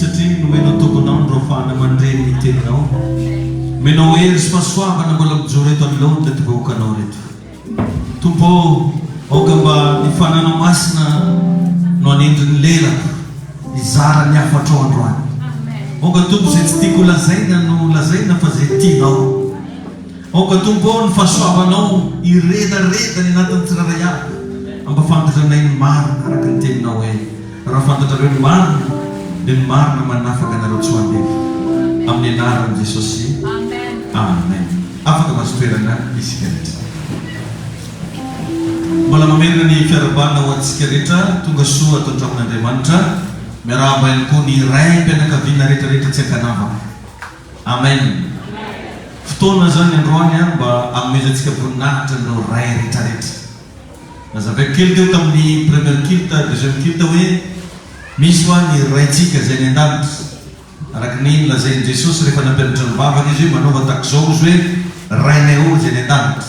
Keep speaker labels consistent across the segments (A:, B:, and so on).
A: satria nomeno tomponao ny rofahana mandreny ny teninao. Menao hery sy fahasoavana mbola mijoro eto anoloany dia tovahoakanao reto. Tompo, aoka mba ny fananao masina no anendry ny lelako, izara ny afatra ao androany. Aoka tompo izay tsy tiako lazaina no lazaina fa izay tianao. Aoka tompo ny fahasoavanao iredareda ny anatin'ny tsiraray aby. Amba fantatranay ny marina araka ny teninao hoe raha fantatrareo ny marina dia ny marina manafaka anareo tsy hoandevy. Amin'ny anaran'i Jesosy. Amen. Afaka masotoerana isika rehetra. Mbola mamerina ny fiarabana ho antsika rehetra, tonga soa atao an-tramon'Andriamanitra. Miarahaba ihany koa ny raim-pianakaviana rehetrarehetra tsy ankanavaka. Amen. Fotoana zany androany mba hanomezantsika voninahitra no ray rehetrarehetra. Nazavaiko kely teo tamin'ny premier culte, deuxième culte hoe misy ho ny raintsika izay ny an-danitra. Araka ny lazain'i Jesosy rehefa nampianatra ny vavaka izy hoe manaova tahaka izao izy hoe rainay olo izay ny an-danitra.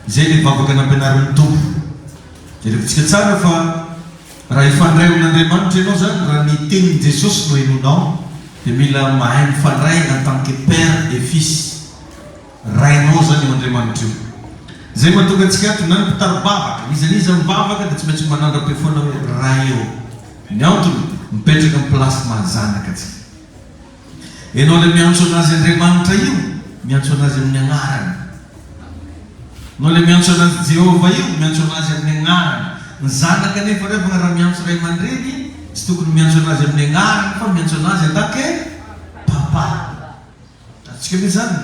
A: Izay ny vavaka nampianarin'ny tompo. Jerevantsika tsara fa raha ifandray amin'Andriamanitra ianao zany, raha ny tenin'i Jesosy no henonao, dia mila mahay mifandray en tant que père et fils. Rainao zany eo Andriamanitra io. Zay mahatonga antsika ato na ny mpitari-bavaka, izaniza mivavaka dia tsy maintsy manandram-pefona hoe ray eo. Ny antony mipetraka amin'ny plasy mahazanaka atsika. Ianao ilay miantso anazy Andriamanitra io, miantso anazy amin'ny agnarany. Ianao ilay miantso anazy Jehova io, miantso anazy amin'ny agnarany. Ny zanaka nefa rehefa raha miantso ray aman-dreny, tsy tokony miantso anazy amin'ny agnarany fa miantso anazy atake papa. Atsika mihitsy zany.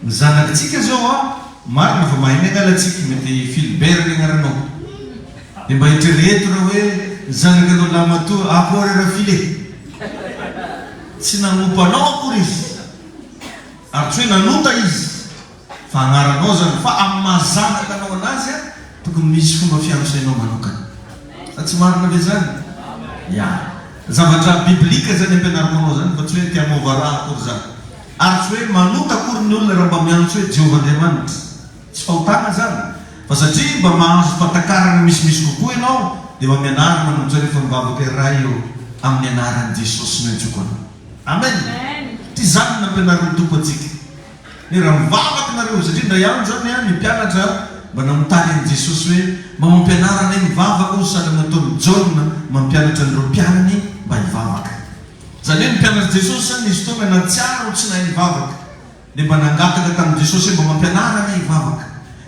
A: Ny zanakitsika zao marina fa mahay miangalatsika, mety Philbert ny agnaranao. Dia mba hitrereto raha hoe zanakanao lamatoa akory raha file. Tsy nanompanao akory izy. Ary tsy hoe nanota izy. Fa agnaranao zany, fa amin'ny mahazanakanao anazy tokony misy fomba fiantosainao manokana. Tsy marina be zany? Ya. Zavatra biblika zany ampianarinao zany, fa tsy hoe tiamova raha akory zany. Ary tsy hoe manota akory ny olona raha mba miantso hoe Jehova Andriamanitra. Tsy fahotana zany. Fa satria mba mahazo fatakarana misimisy kokoa ianao, dia mba mianara manombotra rehefa mivavaka iray eo amin'ny anaran'i Jesosy no antsokana. Amen. Ty zany nampianarin'ny tompo antsika. Ny raha mivavaka nareo, satria ndray andro zany mipianatra mba namontany an'i Jesosy hoe mba mampianara anay mivavaka o sahala nataon'i Jaona mampianatra an'ireo mpianany mba hivavaka. Zany hoe mpianatra Jesosy zany izy fotoana natsiaro tsy nahay nivavaka. Dia mba nangataka tamin'i Jesosy mba mampianara anay hivavaka.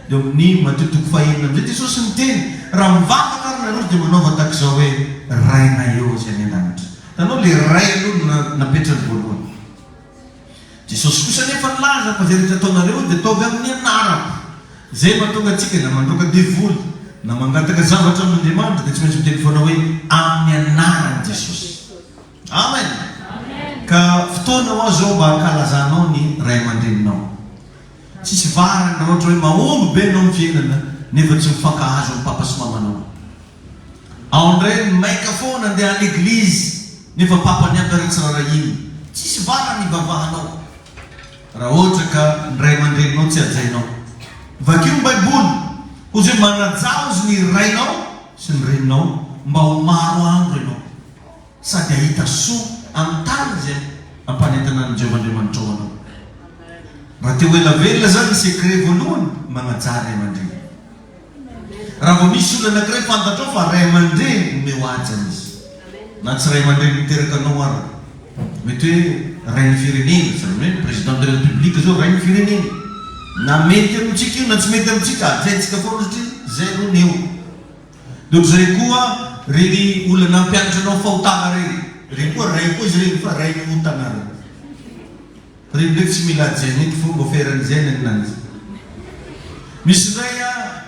A: Dia amin'ny Mateo 4:1 Jesosy miteny raha mivavaka ary nareo dia manaova tahaka izao hoe rainay eo izay any an-danitra. Tanao le ray aloha napetrany voalohany. Jesosy kosa nefa nilaza fa izay rehetra ataonareo dia ataovy amin'ny anarako. Zay mahatonga antsika na mandroaka devoly na mangataka zavatra amin'Andriamanitra dia tsy maintsy miteny foana hoe amin'ny anaran'i Jesosy. Amen. Ka fotoana ho azo mba hankalazanao ny ray aman-dreninao. Tsisy varana na ohatra hoe mahomby be anao ny fiainana nefa tsy mifankahazo amin'ny papa sy mamanao. Ao indray maika foana andeha an'eglizy nefa papa ny aby tsy raha iny. Tsisy varana ivavahanao. Raha ohatra ka ny ray aman-dreninao tsy ajainao. Vakio ny Baiboly, hozy hoe manajaozy ny rainao sy ny reninao mba ho maro andro ianao. Sady ahita soa amin'ny tany izay ampanentana ny Jehova Andriamanitra ao anao. Raha te ho elavelona zany sekret voalohany manajary ray aman-dreny. Raha vao misy olona anankiray fantatrao fa ray aman-dreny omeo ajany izy. Na tsy ray aman-dreny miteraka anao ary. Mety hoe ray ny firenena, zany hoe président de la république zao ray ny firenena. Na mety amintsika io na tsy mety amintsika, ajaintsika foana satria zay aloha ny eo. Dia zay koa reny olona nampianatra anao fahotana reny. Reny koa ray koa izy reny fa ray ny hotana reny. Reny ndraiky tsy mila ajaina eky fomba feran'izay ny aminazy. Misy ray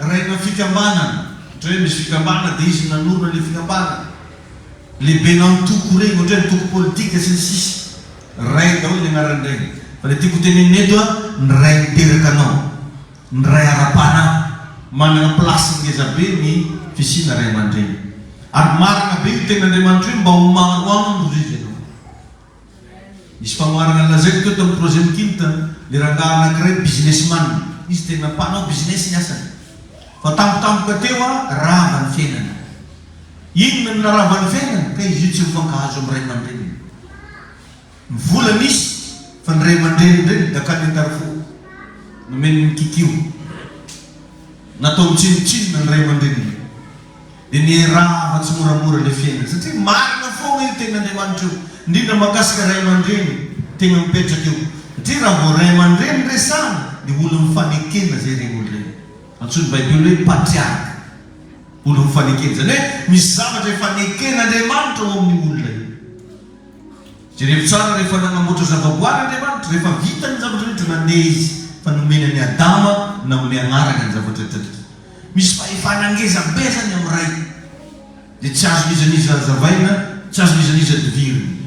A: raina fikambanana. Ohatra hoe misy fikambanana dia izy nanorona le fikambanana. Lehibe nantoko reny, ohatra hoe toko politika sy ny sisy. Ray daholo ny agnarany reny. Fa le tiako tenenina eto ny ray miteraka anao, ny ray ara-panahy. Manana plasy ngezabe ny fisina ray aman-dreny. Ary marina be io ten'Andriamanitra hoe mba ho maro andro izy ianao. Misy famoarana lazaiko teo tamin'ny troisième culte, le rangahy anankiray businessman. Izy tena mpanao business ny asany. Fa tampotampoka teo rava ny fiainana. Inona ny narava ny fiainana? Ka izy io tsy mifankahazo amin'ny ray aman-dreny. vola misy fa ny ray aman-dreny reny da kanentary fo nomeny mikikio natao mitsinotsinona ny ray aman-dreny dia nierava tsy moramora le fiainana satria marina foana io tegn'Andriamanitra io indrindra mahakasika ray aman-dreny tegna mipetraka eo satria raha vao ray aman-dreny resana dia olo mifanekena zay reny olo reny antsony baiboly hoe patriarka olo mifanekena zany hoe misy zavatra ifanekena Andriamanitra ao amin'ny olona io jereo tsara rehefa nanamboatra zavaboary Andriamanitra rehefa vita ny zavatra rehetra nandeha izy fa nomena ny Adama na amin'ny agnarana ny zavatra rehetra misy fahefanangeza be zany amin'ny ray dia tsy azo izaniza zavaina tsy azo izaniza diviriny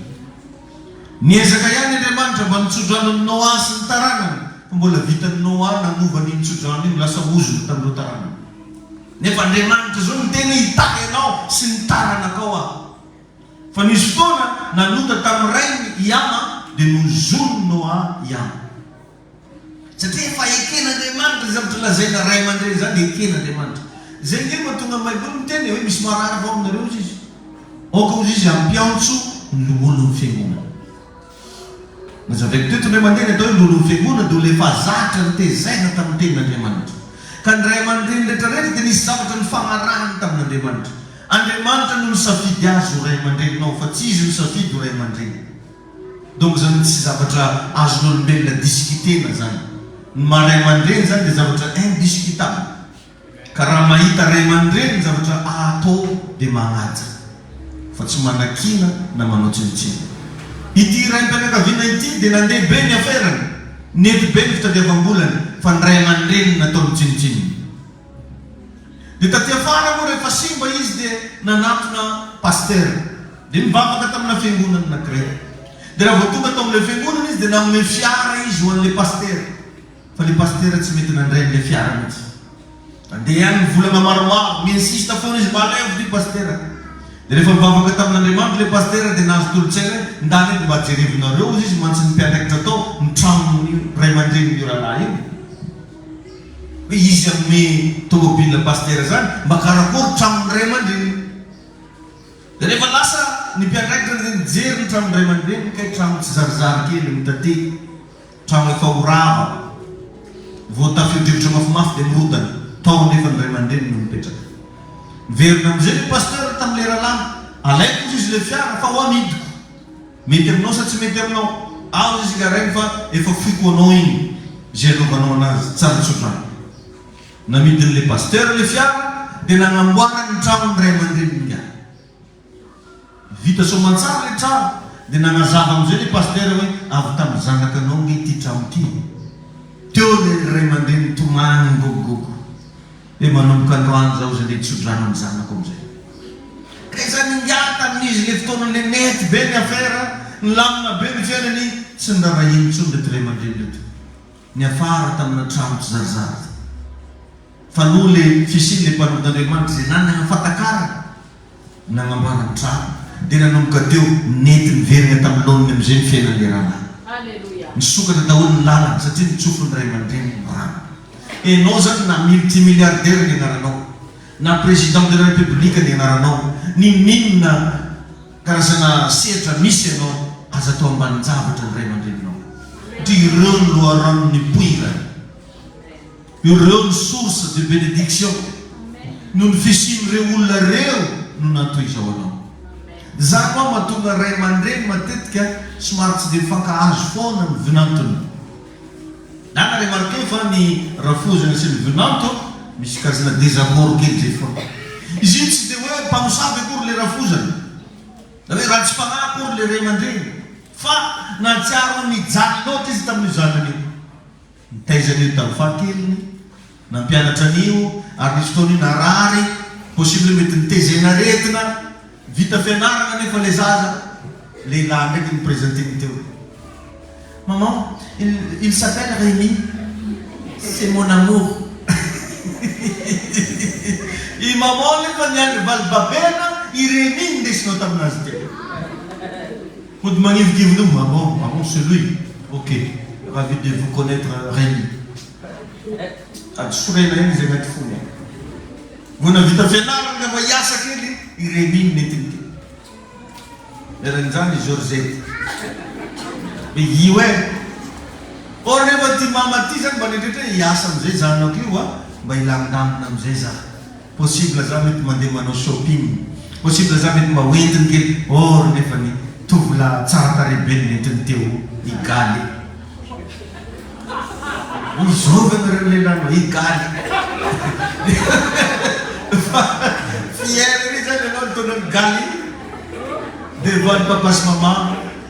A: niezaka ihany Andriamanitra mba nitsodrano ny Noa sy ny taranany fa mbola vitany Noa nanova ny nitsodrano iny lasa ozony tamin'ireo taranany nefa Andriamanitra zao ny tena hitahy ianao sy ny taranakao aho fa nisy fotoana nanota tamin'ny ray Iama dia nozony Noa Iama satria efa eken'Andriamanitra zavatra lazaina ray aman-dreny zany eken'Andriamanitra zay nge mahatonga baiboly miteny hoe misy marary avao aminareo izy izy oka ozy izy ampiantso ny olo ny fiangonana mazaveko teto ray aman-dreny atao hoe ny olo ny fiangonana dia olo efa zatra nytezaina tamin'ny tenin'Andriamanitra ka ny ray aman-dreny rehetrarehetra dia nisy zavatra ny fagnarahany tamin'Andriamanitra Andriamanitra no misafidy azy ho ray aman-dreninao fa tsy izy misafidy ho ray aman-dreny donc zany tsy zavatra azon'olombelona diskitena zany ny mahay aman-dreny zany dia zavatra indiscutable ka raha mahita ray aman-dreny ny zavatra atao dia magnaja fa tsy manakina na manao tsinitsiny ity raim-pianakaviana ity dia nandeha be ny aferany nety be ny fitadiavam-bolany fa ny ray aman-dreny natao ny tsinitsiny dia taty afara moa rehefa simba izy dia nanatona paster dia mivavaka tamina fiangonana anankiray dia raha vao tonga tao amin'ilay fiangonana izy dia nanome fiara izy ho an'ilay paster fa le paster tsy mety nandray n'ilay fiara mihitsy andeha ihany mivolagna maromaro miinsista foana izy mba alevo ty paster dia rehefa mivavaka tamin'Andriamanitra le paster dia nahazo tolontsaina ndany edy mba jerevinareo izy izy mantsy ny mpiandraikitra tao mitrano ray aman-dreny io rahalahy io hoe izy amin'ny tomobile paster zany mba karakory tranony ray aman-dreny dia rehefa lasa ny mpiandraikitra nijery ny tranony ray aman-dreny ka trano tsy zarizary kely mitate trano efa horava vao tafio-drivotra mafimafy dia mirotany tao nefa ny ray aman-dreny no mipetraka miverina am'izay le paster tamin'le rahalamy alaiko izy le fiara fa ho amidiko mety aminao sa tsy mety aminao ao izy karainy fa efa foiko anao iny zay anaovanao anazy tsara tsodrano namidin'le paster le fiara dia nanamboarany trano ny ray aman-dreny inga vita somantsara le trano dia nanazava am'izay le paster hoe avy tamin'ny zanakanao nge ty trano ty teo le ray aman-dreny tomany gogogogo hoe manomboka androany zao zay le tsodrano ny zanako am'izay ka zany ingata amin'izy le fotoanan'le nety be ny affaire ny lamina be ny fiainany tsy ndrara iny tsony le ty ray aman-dreny leto ny afara tamina trano tsy zarizary fa no le fisiny le mpanolon'Andriamanitra zay nanana fatakara nanamboarany trano dia nanomboka teo nety niverina tamin'ny laoniny am'izay ny fiainan'le rahalahy nisokatra daholo ny lalana satria nitsofony ray aman-dreny rano enao zany na multimilliardaire ny anaranao na président de la république ny anaranao ninona karazana sehatra misy ianao aza atao ambany zavatra ny ray aman-dreninao dia ireo ny loharanony poira ireo ny source de bénédiction no ny fisin'ireo olona reo no natao izao anao zany ao mahatonga ray aman-dreny matetika somary tsy dia fankahazo foana ny vinantony na remarqué fa ny rafozana sy ny vinanto misy karazana désaccord kely zay foana izy iny tsy dia hoe mpamosavy akory le rafozana da hoe raha tsy fanahy akory le ray aman-dreny fa natsiaro ny jany loatra izy tamin'ny zanany io nitaizan'io tamin'ny fahakeliny nampianatra an'io ary nisy fotoana io narary possible mety nitezena-retina vita fianarana nefa le zaza lehilahy ndraiky nyprésentény teo maman il s'appelle Rémi c'est mon amour i maman nefa niandry valibabena i Rémi ndesinao taminazy teo mody magnivokivony maman c'est lui ok ravi de vous connaître Rémi adysorena iny zay agnaty fony vona vita fianarana rehefa hiasa kely i Rémi netiny teo eran'izany Georgette iwe or nefa ty mama ty zany mba nendretra hiasa amizay zanako io mba ilamindamina amizay za possible za mety mandeha manao shopping possible za mety mba hoentiny kely or nefa ny tovolahy tsara tarebeny nentiny teo igaly izovana reny lelano igaly fiere re zany anao nitaonany galy devant ny papasy mama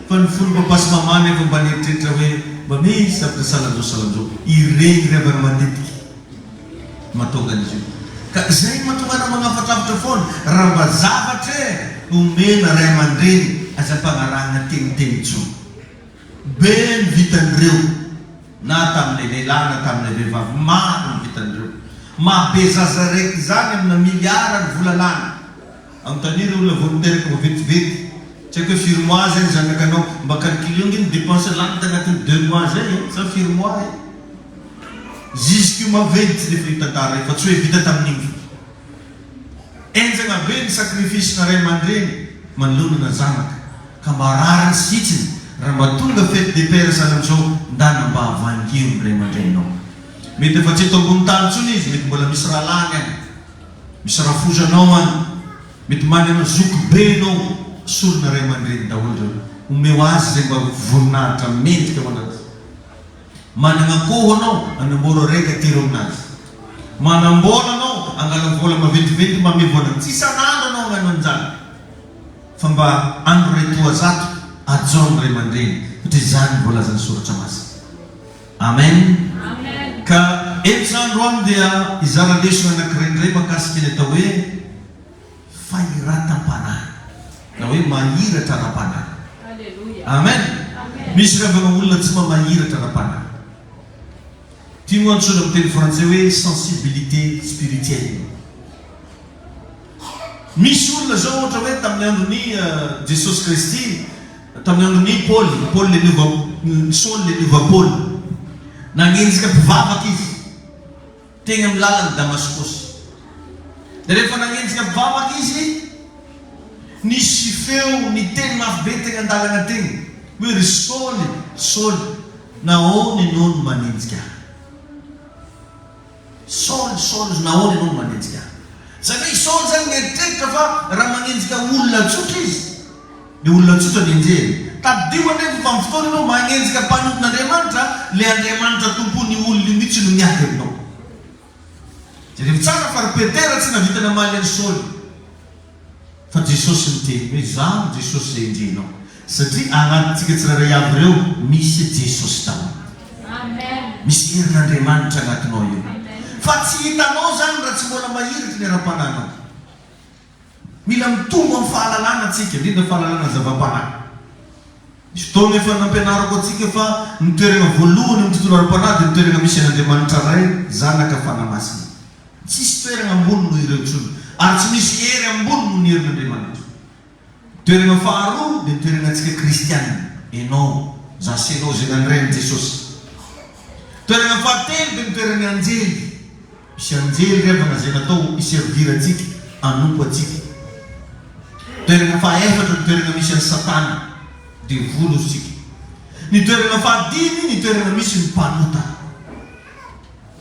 A: fa ny folo papasy mama nefa mba neritreritra hoe mba misy zavatra salanjo iregny revana matetiky matonga an'izy io ka zay matonga na magnafatrafatra foana raha mba zavatra omena ray aman-dreny aza-pagnarahana teniteny-tso be ny vitan'ireo na tamin'ilay lehilahy na tamin'ilay vehivavy maro ny vitan'ireo mabe zaza raiky zany amina miliara ny volalana anontaniry olona volontaire ko vetivety tsy haiko hoe firy mois zay zanakanao mba calculio ngeny dépense lanita agnatin'ny 2 mois zay sa firy mois jusque maventy le fitantara fa tsy hoe vita tamin'igny enjagna be ny sacrifice na ray aman-dreny manolona na zanaka ka mba rariny sitsiny raha mba tonga fete de père zany amizao ndana mba avangio ny ray aman-drenynao mety efa tsy eto ambony tany tsony izy mety mbola misy raha lany any misy raha fozanao any mety manana zoky be anao solona ray aman-dreny daholo reo omeo azy zay mba voninahitra mendrika ho anazy manana akoho anao anambola raika tero aminazy manambola anao angala vola maventiventy mamevo anazy tsy isan'andro anao agnano an'izany fa mba andro ray toa zato ajaony ray aman-dreny satria zany voalazany soratra masina amen ka episandro any dia izara lesona anakiraindray makasika ny atao hoe fahiratam-panahy na hoe mahiratra ra-panahy amen misy ravana olona tsy mahiratra ra-panahy tiano antsoina amin'ny teny français hoe sensibilité spirituelle misy olona zao ohatra hoe tamin'ny androny Jesosy Kristy tamin'ny androny Paul le Saul le niova Paul nangenjika mpivavaka izy teny amin'ny lalany Damascus de rehefa nangenjika mpivavaka izy nisy feo ny teny mafy be teny an-dalana teny hoe ry Saul nahoany anao no manenjika Saul nahoany anao no manenjika satria Saul zany mieritreritra fa raha manenjika olona tsotra izy le olona tsotra nenjeny tadio anefa fa amin'ny fotoana anao manenjika mpanompon'Andriamanitra le Andriamanitra tompony olona mihitsy no miady aminao rehefa tsara fa ry Petera tsy navita namaly any Saul fa Jesosy miteny hoe zaho Jesosy zay endrenao satria agnatintsika tsirairay avy ireo misy Jesosy tao misy herin'Andriamanitra agnatinao io fa tsy hitanao zany raha tsy mbola mahiritry ny ara-pananao mila mitombo amin'ny fahalalana atsika indrindra fahalalana zava-panahy misy fotoana efa nampianarako atsika fa nitoerana voalohany amin'ny tontolo ara-panahy dia nitoerana misy an'Andriamanitra ray zanaka fanamasina tsisy toerana ambony no ireo tsony ary tsy misy hery ambony no ny herin'Andriamanitra toerana faharoa dia nitoerana atsika kristiana enao zasenao zay nandrainy Jesosy toerana fahatelo dia nitoerany anjely misy anjely revana zay natao iservira atsika anompo atsika toerana fahaefatra ny toerana misy any Satana dia volo atsika ny toerana fahadimy ny toerana misy ny mpanota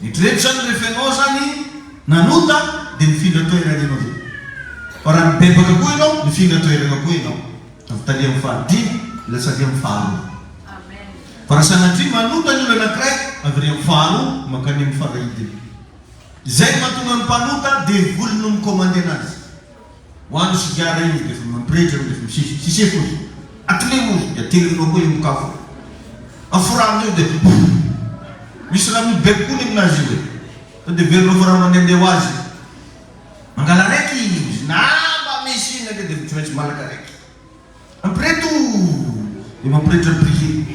A: nitreto zany rehefa ianao zany nanota dia mifindra toerana ianao zay fa raha mibebaka koa ianao mifindra toerana koa ianao avy talia amin'ny fahadimy lasalia amin'ny faharoa fa raha sanatria manota ny olo anankiray avy ry amin'ny faharoa mankany amin'ny farahidiny zay mahatonga ny mpanota dia voly no mikomande anazy hoany sigara izy dia fa mampirehetra dia misisefo izy atlemo izy dia aterinao koa io mokafo aforano io dia misy raha mibeky koa ny aminazy io hoe dia verinao fa raha mandehandeha ho azy mangala raiky izy na mba misy iny dia tsy maintsy malaka raiky ampireto dia mampirehetra prier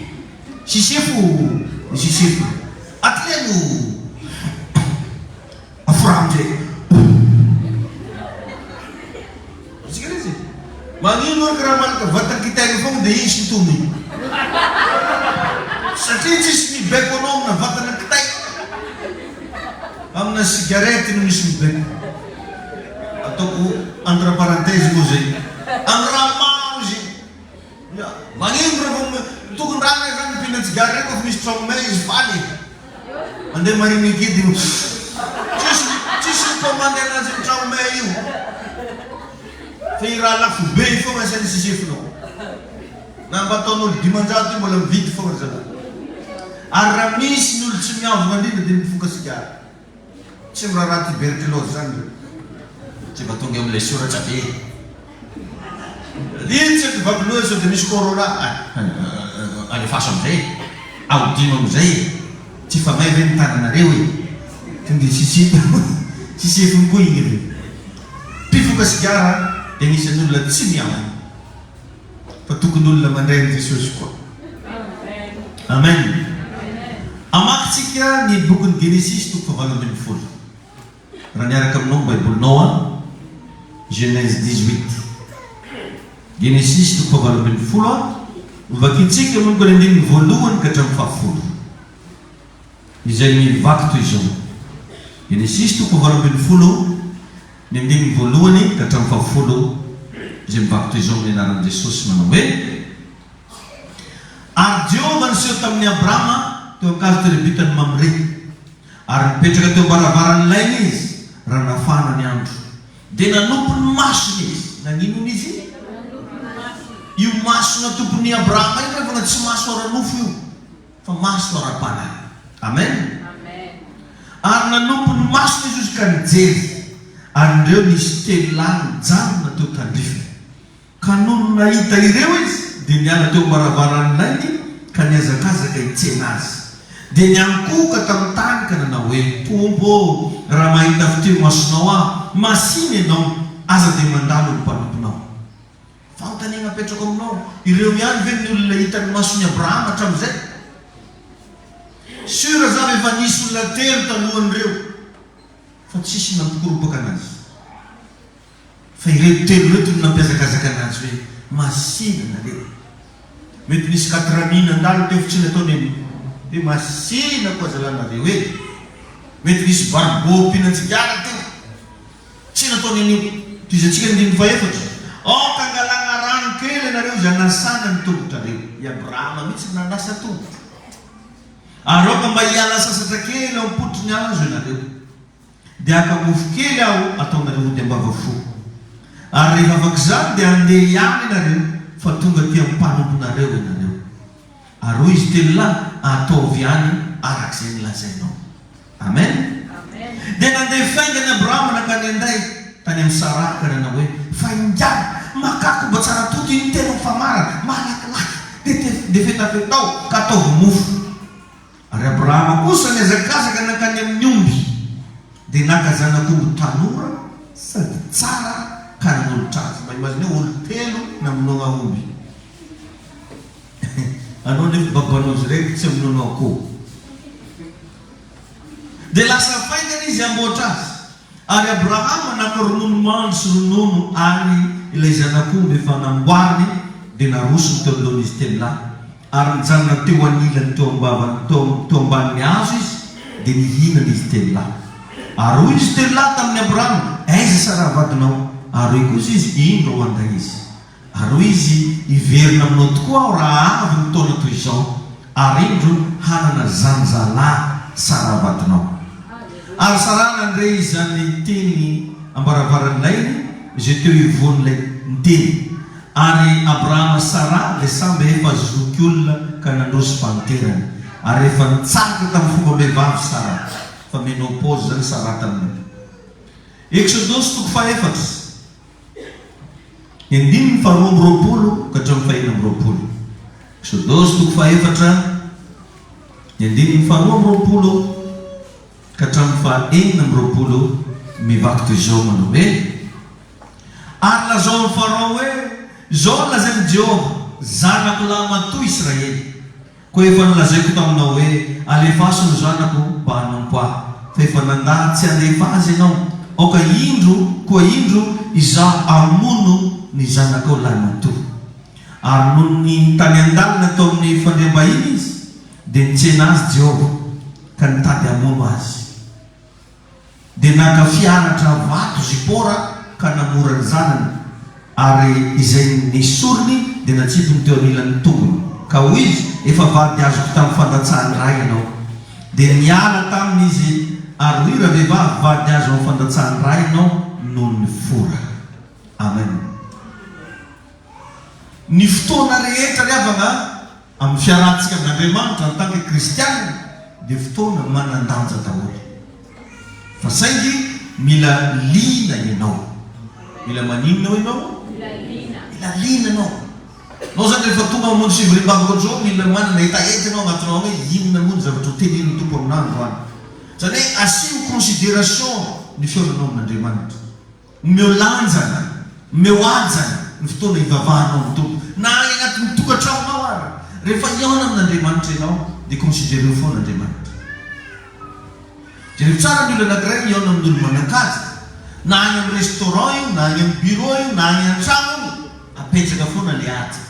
A: sisefo atlemo aforamzay sikarizy magnino araka raha malaka vatakitaigny fogna dia izy sytomy satria tsisy mibeko anao amina vatana kitay amina sigarety no misy mibeko ataoko entre parenthèse moa zay amin'ny raha maro izy magnino raha tokony rana zany mpinatsigar reko fa misy tragnomay izy faly mandeha mariny gidiny tsisy commande anazy ny tragnomay io fa i raha lafo be fogna asiany sisefinao na mba ataon'olo 500 io mbola mividy fogna zany ary raha misy ny olo tsy miavona andrindra dia mifoka sigara tsy miraharaha tuberculose zany tsy mba tonga amin'ilay soratra be litsy vavinoa sao dia misy corona alefaso amizay aodino amizay tsy fa may ve ny tananareo e tonga sisefiny koa igny re mpifoka sigara dia nisan'ny olona tsy miavona fa tokony olona mandray ny Jesosy koa. Amen. Amakintsika ny bokin'ny Genesis toko 8. Raha niaraka aminao ny Baibolinao Genèse 18. Genesis toko 8. Vakintsika moa ny andininy voalohany ka hatramin'ny 10. Izay mivaky toy izao. Genesis toko 8 ny andininy voalohany ka hatramin'ny 10. Izay mivaky toy izao amin'ny anaran'i Jesosy manao hoe ary Jehovah niseho tamin'ny Abrahama teo ankazo terebitany Mamre ary nipetraka teo baravarany lainy izy raha nafana ny andro dia nanompo ny masony izy naninony izy io masona tompon'ny Abrahama io rehefa tsy maso ara-nofo io fa maso ara-panahy. Amen. Ary nanompo ny masony izy ka nijery ary ndreo nisy telo lahy nijanona teo tandrifa ka noho nahita ireo izy dia niala teo baravarany lainy ka niazakazaka hitsena azy dia niankoka tamin'ny tany ka nanao hoe tompo raha mahita fiteo masonao aho masiny ianao aza dia mandalo ny mpanomponao fanontaniana apetrako aminao ireo ihany ve ny olona hitany masony Abrahama hatramin'izay sura zany efa nisy olona telo talohan'ireo fa tsisy nampikorobaka anazy fa ireo telo reto no nampiazakazaka anazy hoe masina nareo mety nisy 4 andalo teo fitsiny ataony eny dia masina koa zalanareo hoe mety nisy barbo mpinatsigara teo tsy nataony eny toy izy antsika ndiny 7 kangalana rano kely anareo izay nasana ny tongotrareo i Abrahama mihitsy nanasa tongotra ary ao ka mba hiala sasatra kely ao potry ny azo ianareo dia akamofo kely aho ataonareo ody ambava fo ary rehefa afaka izany dia andeha ihany ianareo fa tonga ty mpanomponareo ianareo ary hoy izy telo lahy ataovy ihany arak'izay nilazainao. Amen. Dia nandeha faingany Abrahama nakany anday tany amin'ny Sara ka nanao hoe faingany makako mba tsara toto iny tena mifamara malakilaky dia fetafetao ka ataovy mofo. Ary Abrahama kosa niazakazaka nakany amin'ny omby dia naka zanak'omby tanora sady tsara ka nanolotra azy mba imaziny hoe olo telo namonoana omby anao nefa babanao zy reky tsy amonoana akoho dia lasa faingana izy amboatra azy ary Abrahama naka ronono mandro sy ronono ary ilay zanak'omby efa namboariny dia narosony teo alohan'izy telo lahy ary nijanona teo anilany teo ambanin'ny azo izy dia nihinana izy telo lahy ary hoy izy telo lahy tamin'ny Abrahama aiza sara vadinao ary hoe kosa izy indro ao anday izy ary hoy izy iverina aminao tokoa aho raha avy nytaona toy izao ary indro hanana zanjalahy sara vadinao. Ary sarana ndray izy zany teny ambaravaran'ny lainy izay teo ivoan'ilay nteny ary Abrahama Sara le samby efa zoky olona ka nandroso fanterany ary efa nitsaka tamin'ny fomba mehivavy Sara fa menopause zany Sara tamin'ny Exodus toko 4 andininy 2 ka hatramin'ny 4. Exodus toko 4 andininy 2 ka hatramin'ny 4 mivaky toy izao manao hoe ary lazao ny Farao hoe zao lazainy Jehova zanako lahy matoa Israely koa efa nilazaiko taminao hoe alefaso ny zanako mba hanampo ahy fa efa nandaha tsy alefa azy ianao aoka indro izaho amono ny zanakao lahy matoa ary noho ny tany andalina tao amin'ny fandriam-bahiny izy dia nitsena azy Jehova ka nitady amono azy dia naka fianatra vato Zipora ka namora ny zanany ary izay nisorony dia natsipony teo anilan'ny tongony ka ka hoy izy efa vady azoko tamin'ny fandatsahany ray ianao dia niala tamin'izy ary hoy raha vehivavy vady azo amin'ny fandatsahany ray ianao noho ny fora. Amen. Ny fotoana rehetra riavana amin'ny fiarahantsika amin'Andriamanitra en tant que kristiana dia fotoana manan-danja daholo. Fa saingy mila lina ianao. Mila maninona ianao? Mila lina ianao. Nao zany rehefa tonga mamonjy fivorim-bavaka ohatrao mila manana hetaheta ianao agnatinao hoe inona moa zavatra ho teneniny tompo amin'andro any. Zany hoe asio considération ny fihaonanao amin'Andriamanitra. Omeo lanjana, omeo ajana ny fotoana ivavahanao amin'ny tompo. Na agnatin'ny tokantramonao ary rehefa hiaona amin'Andriamanitra ianao dia considéreo foana Andriamanitra. Jereo tsara ny olona anankiray hiaona amin'olo manan-kaja. Na any amin'ny restaurant io, na any amin'ny bureau io, na any an-trano io, apetraka foana le ady.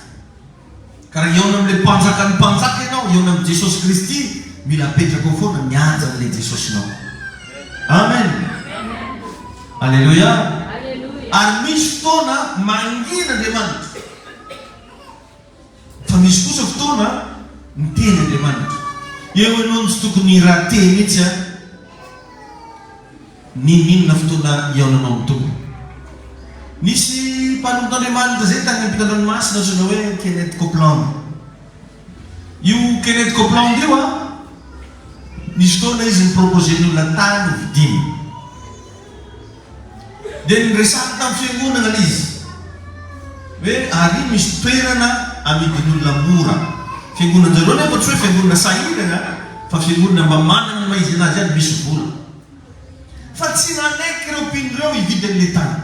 A: Karaha hiaona amin'ilay mpanjaka ny mpanjaka ianao, hiaona amin'ny Jesosy Kristy, mila apetraka foana mianja amin'ilay Jesosinao. Amen. Alléluia. Ary misy fotoana mangina Andriamanitra. Fa misy kosa fotoana miteny Andriamanitra. Eo ianao no tsy tokony rahaty mihitsy a. Ninona fotoana hiaonanao amin'ny tompo. Nisy mpanompon'Andriamanitra zay tany am-pitan-dranomasina ohatrana hoe Kenneth Copeland. Io Kenneth Copeland io a nisy fotoana izy niproposeny olona tany vidiny. Dia niresahana tamin'ny fiangonana ilay izy hoe ary misy toerana amidiny olona mora. Fiangonanjareo nefa tsy hoe fiangonana sahirana fa fiangonana mba manana ny maizy anazy any misy vola. Fa tsy nanaiky ireo mpinireo hividy an'ilay tany.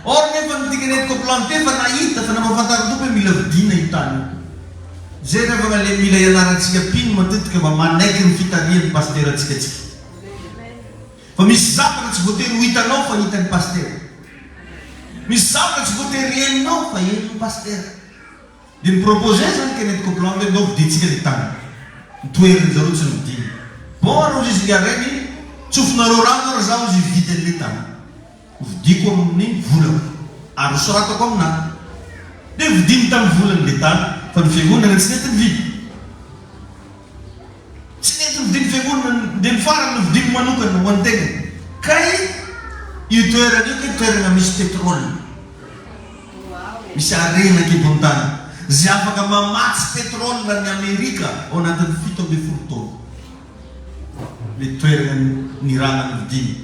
A: Or nefa ny Kenneth Copeland fa nahita fa namafantary tompo hoe mila vidina io tany io. Zay rehefa le mila ianarantsika mpino matetika mba manaiky ny fitarian'ny pasterantsika tsika. Fa misy zavatra tsy voatery ho hitanao fa hitan'ny pastera. Misy zavatra tsy voatery heninao fa henin'ny pastera. Dia nipropose zany Kenneth Copeland hoe ndao vidintsika le tany. Nitoeriny zareo tsy nividiny. Bon arô izy ngareny tsofinareo rano ary zaho izy vidy an'ilay tany. Vidiko amin'ny volako ary soratako aminahy. Dia vidiny tamin'ny volan'ilay tany fa ny fiangonana tsy nety nividy. Tsy nety nividy fiangonana dia ny farany ny vidiny manokana ho an-tegna. Kay io toerana io ke toerana misy petrôle. Misy arena kibon-tany. Zay afaka mamatsy petrôle ny Amerika ao anatin'ny 7 taona. Le toerana nirana ny vidiny.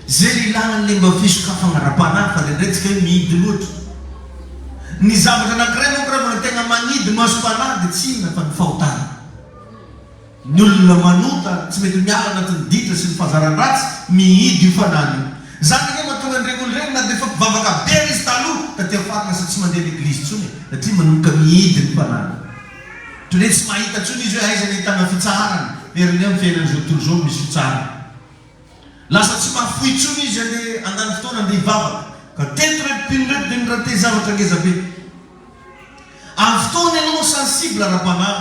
A: Zay ilana le mba fisokafana ara-panahy fa rendraitsika hoe mihidy loatra. Ny zavatra anankiray moa raha vao tegna manidy maso-panahy dia tsy inona fa ny fahotana. Ny olona manota tsy mety miala anatin'ny ditra sy ny fahazaran-dratsy mihidy io fanahy io. Zany hoe mahatonga an'ireny olona na dia efa mpivavaka be izy taloha taty farina sa tsy mandeha l'eglizy tsony satria manomboka mihidy ny fanahy. Toy hoe tsy mahita tsony izy hoe aiza ny ahitana fitsarana. Eriny amin'ny fiainan'izao tontolo izao misy fitsarana. Lasa tsy mahafoy tsony izy andeha andany fotoana andeha hivavaka. Ka teto retim-pino reto dia nirahaty zavatra ngeza be. Amin'ny fotoana ianao sensible ara-panahy,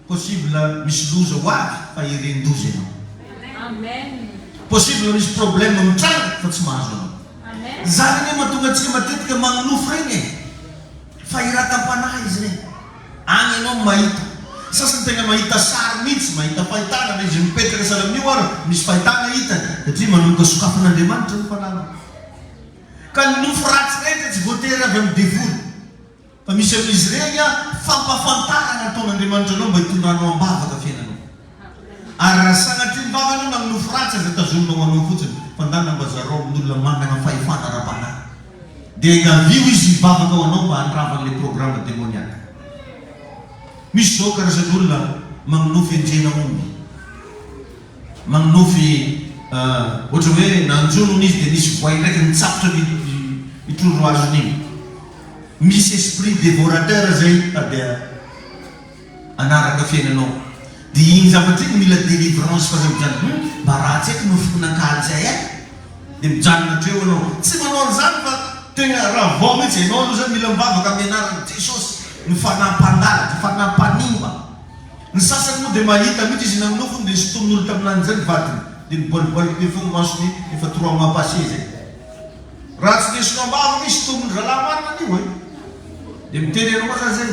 A: possible misy loza ho avy fa hiren-doza ianao. Possible misy problème mitranga fa tsy mahazo anao. Zany hoe mahatonga antsika matetika magnonofo regny e. Fa iratam-panahy izy regny. Any ianao mahita. Sasany tegna mahita sary mihitsy, mahita fahitana na izy mipetraka salamio ary misy fahitana hitany satria manomboka sokafan'Andriamanitra ny fanahy. Ka ny nofo ratsy rehetra tsy voatery avy amin'ny devoly. Fa misy amin'izy regny fampafantarana ataon'Andriamanitra anao mba hitondranao am-bavaka fiainanao. Ary raha sanatria ny vavanao na ny nofo ratsy aza tazoninao anao fotsiny fa ndana mba zarao amin'olona manana fahefana ara-panahy. Dia gavio izy hivavaka ao anao mba handravan'ilay programme démoniaque. Misy zao karazan'olona magnonofy enjena omby. Magnonofy ohatra hoe nanjonony izy dia nisy voay ndraiky nitsapotra mitrondro azon'igny. Misy esprit dévorateur zay dia anaraka fiainanao. Dia igny zavatra igny mila délivrance fa zay mijano mba ratsy eky nofokonankaly zay e. Dia mijanona treo anao. Tsy manao an'izany fa tegna raha vao mihitsy ianao aloha zany mila mivavaka amin'ny anaran'i Jesosy. Ny fanampandala, ny fanampanimba. Ny sasany moa dia mahita mihitsy izy naminofony dia sotomin'olo taminany zay ny vatiny. Dia niboliboliky be fogna masony efa 3 mois passé zay. Raha tsy lesona ambava misy tomony zalahy marina an'io e. Dia miteny anao koa zay.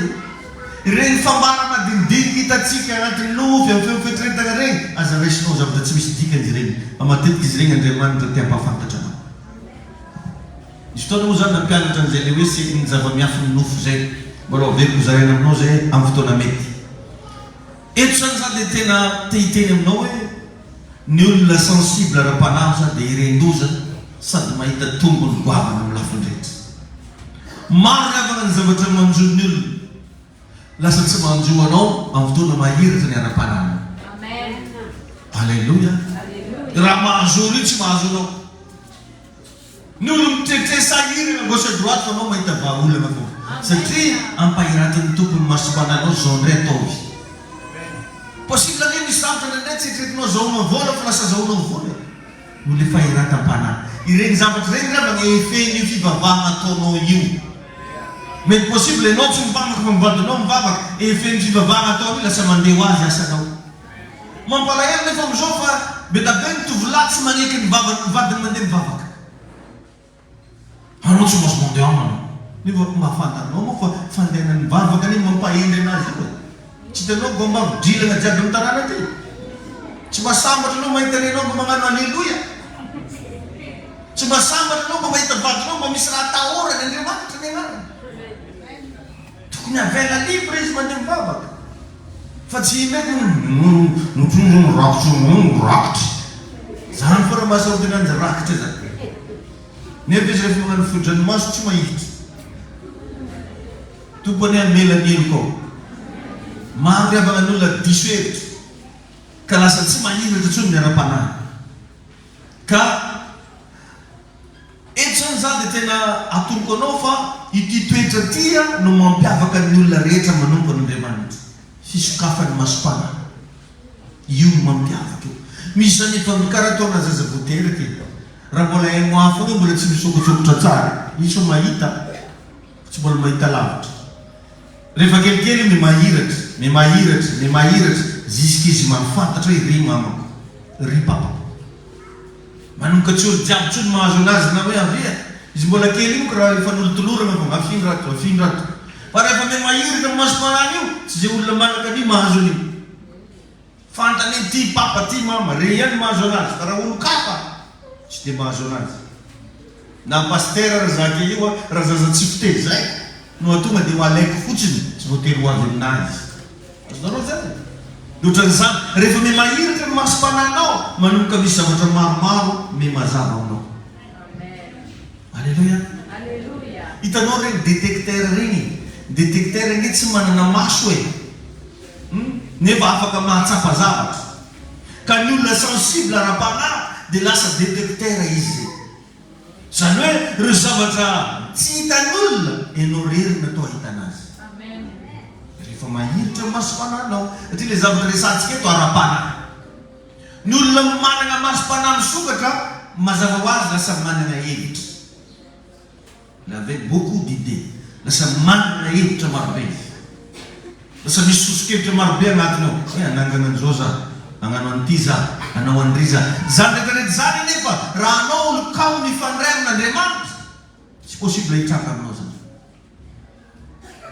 A: Ireny fambara madinidiniky hitatsika agnatin'ny nofy amin'ny feofetretagna regny aza raisinao zavatra tsy misy dikany izy regny fa matetika izy regny Andriamanitra te-hampafantatra anao. Izy fotoana moa zany nampianatra an'izay le hoe ny zava-miafy ny nofo zay mbola averiko zaraina aminao zay amin'ny fotoana mety. Eto zany zany dia tena te-hiteny aminao hoe ny olona sensible ara-panahy zany dia iren-doza sady mahita tombony goavana amin'ny lafiny rehetra. Maro ravana ny zavatra manjo ny olona lasa tsy manjo anao amin'ny fotoana mahiratra ny ara-panahy. Alleluia. Raha mahazo olo io tsy mahazo anao. Ny olo mitreritre sahirana gauche à droite fa anao mahita vahaolana foana satria ampahiratiny tompony masopananao zao ndray atao izy. Possible anie misy zavatra nandray tsy hitretinao zahoanao vola fa lasa zahoanao vola. No le fahiratam-panahy. Ireny zavatra regny ravana efen'io fivavahana ataonao io. Mety possible ianao tsy mivavaka fa mivadinao mivavaka efen'ny fivavahana ataonao io lasa mandeha ho azy asanao. Mampalahelo nefa amin'izao fa be da be ny tovolahy tsy maneky ny vadiny mandeha mivavaka. Anao tsy maso mandeha amana. Nefa mahafantanao moa fa fandehanany mivavaka anie mampahendry anazy io. Tsy hitanao gomba drilana jiaby amin'ny tanàna aty. Tsy mahasambatra anao mahita anao mba magnano alleluia. Tsy mahasambatra anao mba mahita vadinao mba misy raha tahorany Andriamanitra ny anarany. Tokony avela libre izy mandeha mivavaka. Fa tsy mety notondro rakitra. Zany fa raha mahasaoty ananjy rakitra zany. Nefa izy rehefa magnano fodrany maso tsy mahiditra. Tompony amelany eloko. Maro ravana ny olona diso hevitra ka lasa tsy mahiratra intsony ny ara-panahy. Ka eto zany zany dia tena atoroko anao fa ity toetra tia no mampiavaka ny olona rehetra manompo an'Andriamanitra. Fisokafany maso-panahy. Io mampiavaka io. Misy zany efa mikara taona zaza voateraka io. Raha mbola haingo hafa io mbola tsy misokosokotra tsara. Iso mahita, tsy mbola mahita lavitra. Rehefa kelikely mahiratra zisk'izy mahafantatra hoe ry mamako, ry papako. Manomboka tsy olo jiaby tsy olo mahazo anazy na hoe avia. Izy mbola kely io raha efa nolotolorana fa afin-drato. Fa rehefa me mahiratra amin'ny maso-panahy io, tsy zay olona manaka an'io mahazo an'io. Fantany ty papa ty mama, re ihany mahazo anazy. Fa raha olo kafa, tsy dia mahazo anazy. Na pastera raha zaka io, raha zaza tsy fiteny zay. No atonga dia ho alaiko fotsiny, tsy voatery ho avy aminazy. Azonareo zany? Ohatran'izany, rehefa me mahiratra ny maso-panahinao, manomboka misy zavatra maromaro me mazava aminao. Alleluia. Hitanao regny détecteur regny. Détecteur regny tsy manana maso e. Nefa afaka mahatsapa zavatra. Ka ny olona sensible ara-panahy dia lasa détecteur izy. Zany hoe ireo zavatra tsy hitan'olona ianao rery natao ahitanazy. Rehefa mahiratra maso-panahinao, satria le zavatra resantsika eto ara-panahy. Ny olona manana maso-panahy misokatra mazava ho azy lasa manana hevitra. Il avait beaucoup d'idées. Lasa manana hevitra marobe. Lasa misy sosokevitra marobe agnatinao. Anangana an'izao za, agnano an'ity za, anao andry za. Zany rehetrarehetra zany nefa raha anao olo kamo mifandray amin'Andriamanitra, tsy possible hitranga aminao zany.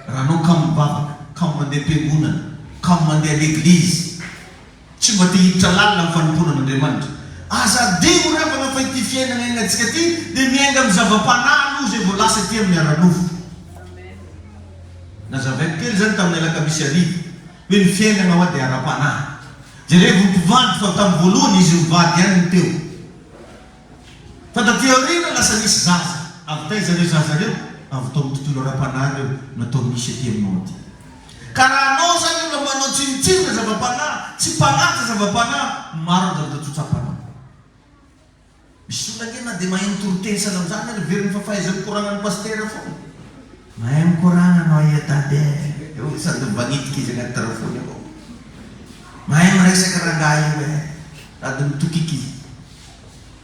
A: Raha anao kamo mivavaka, kamo mandeha am-piangonana, kamo mandeha l'eglizy, tsy mba te hiditra lalina amin'ny fanomponan'Andriamanitra. Azadimo rehefa fa ity fiainana iainantsika ty dia miainga amin'ny zava-panahy aloha zay vao lasa ty amin'ny ara-nofo. Nazavaiko kely zany tamin'ny alakamisy arivo hoe ny fiainana hoa dia ara-panahy. Jereko mpivandy fa tamin'ny voalohany izy mivady ihany ny teo. Fa taty aoriana lasa nisy zaza. Avy taiza reo zaza reo? Avy tao amin'ny tontolo ara-panahy reo natao misy aty aminao aty. Ka raha anao zany olo manao tsinitsiny na zava-panahy, tsy mpanahy na zava-panahy, maro ny zavatra tsotsapanao. Misy olona kena dia mahay mitoroteny salamizany ary very fa fahaizany koranan'ny pastera foana. Mahay mikorana anao iatade. Eo sady mivanitika izy agnaty tarafony avao. Mahay miresaka rangahy io e. Sady mitokiky izy.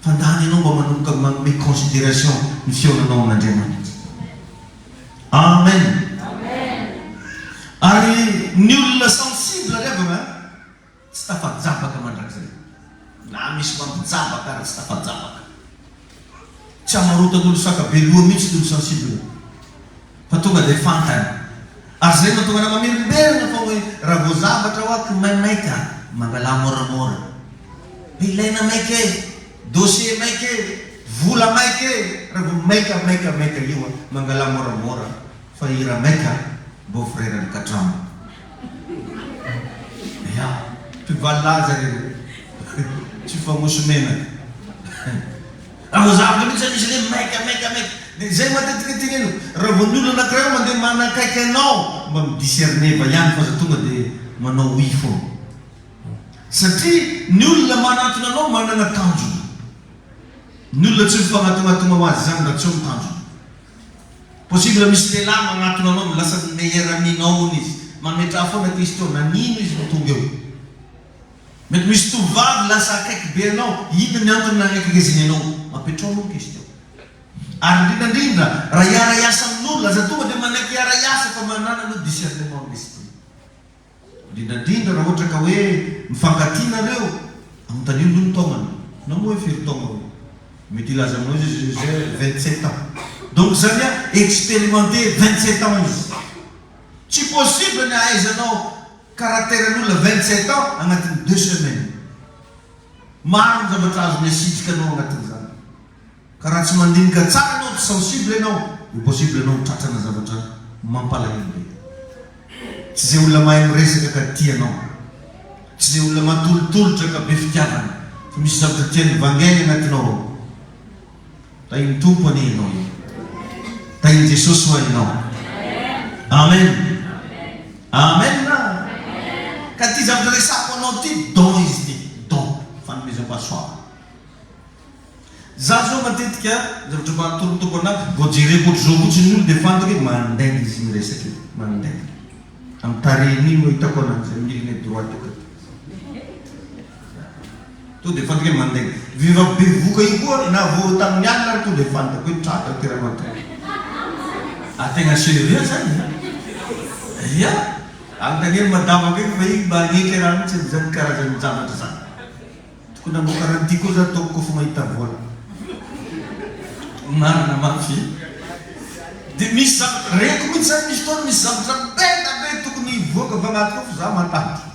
A: Fandany ianao mba manomboka manome considération ny fionanao amin'Andriamanitra. Amen. Ary ny olona sensible revana tsy tafajabaka mandrakizay. Na misy mampijabaka ary tsy tafajabaka. Tsy amarotan'olo sakabeloha mihitsy ny olo sensible. Fa tonga dia fantany. Ary zay mahatonga ana mamerimbery raha vao zavatra hoaky maimaika mangala moramora. Ilaina maika dossier maika vola maika raha vao maika io mangala moramora fa ira maika beau-frère ny katramo. Ya, mpivalaza reo tsy famoso menaka. Raha vao zavatra mihitsy misy le maika. Zay matetika teneno raha vao ny olona anankiray mandeha manakaiky anao mba midiscerneva ihany fa za tonga dia manao oui fô. Satria ny olona manatona anao manana tanjona. Ny olona tsy mifanatognatona ho azy zany raha tsy eo mitanjona. Possible misy lehilahy magnatona anao lasa meilleur aminao ony izy mametraha foana question nanino izy no tonga eo. Mety misy tovavy lasa akaiky be anao ino ny antony nanakaikeziny anao mapetrahanao question. Ary indrindra raha hiara hiasa amin'olona aza tonga dia manaiky hiara hiasa fa manana no discernement d'esprit. Indrindra raha ohatra ka hoe mifankatianareo anontany olo ny taonany na moa hoe firy taona mety ilaza aminao izy 27 ans. Donc zany expérimenté 27 ans izy. Tsy possible ny ahaizanao caractère-n'olona 27 ans agnatin'ny 2 semaines. Maro ny zavatra azony asitrika anao agnatin'izany. Ka raha tsy mandinika tsara anao tsy sensible ianao, impossible anao tratrana zavatra mampalahelo be. Tsy zay olona mahay miresaka ka tianao, tsy zay olona matolotolotra ka be fitiavana, fa misy zavatra tiany vangeny agnatinao. Tainy tompo any ianao, tainy Jesosy ho ianao. Amen. Amen na. Ka ty zavatra resako anao ty don izy ty, don fanomezam-pahasoava. Za zao matetika zavatra mahatorotoko anaky vao jereko ohatr'izao fotsiny ny olo dia fantako hoe mandainy izy miresaka mandainy. Amin'ny tarehiny io hitako anazy amin'ny ligne droite koa. To dia fantako hoe mandainy. Viva bevoka io koa na vao tamin'ny alina to dia fantako hoe tratra teramanto. Tegna sérieux zany. Ia, agntagny madama kay fa iny mba agneka raha mihitsy zany karazany zavatra zany. Tokony ambo karanty koa za ataoko koa fa mahita vola. Marina mafy. Dia misy zavatra reko mihitsy zany misy fotoana misy zavatra beta be tokony hivoaka avy agnaty koa fa za matahatra.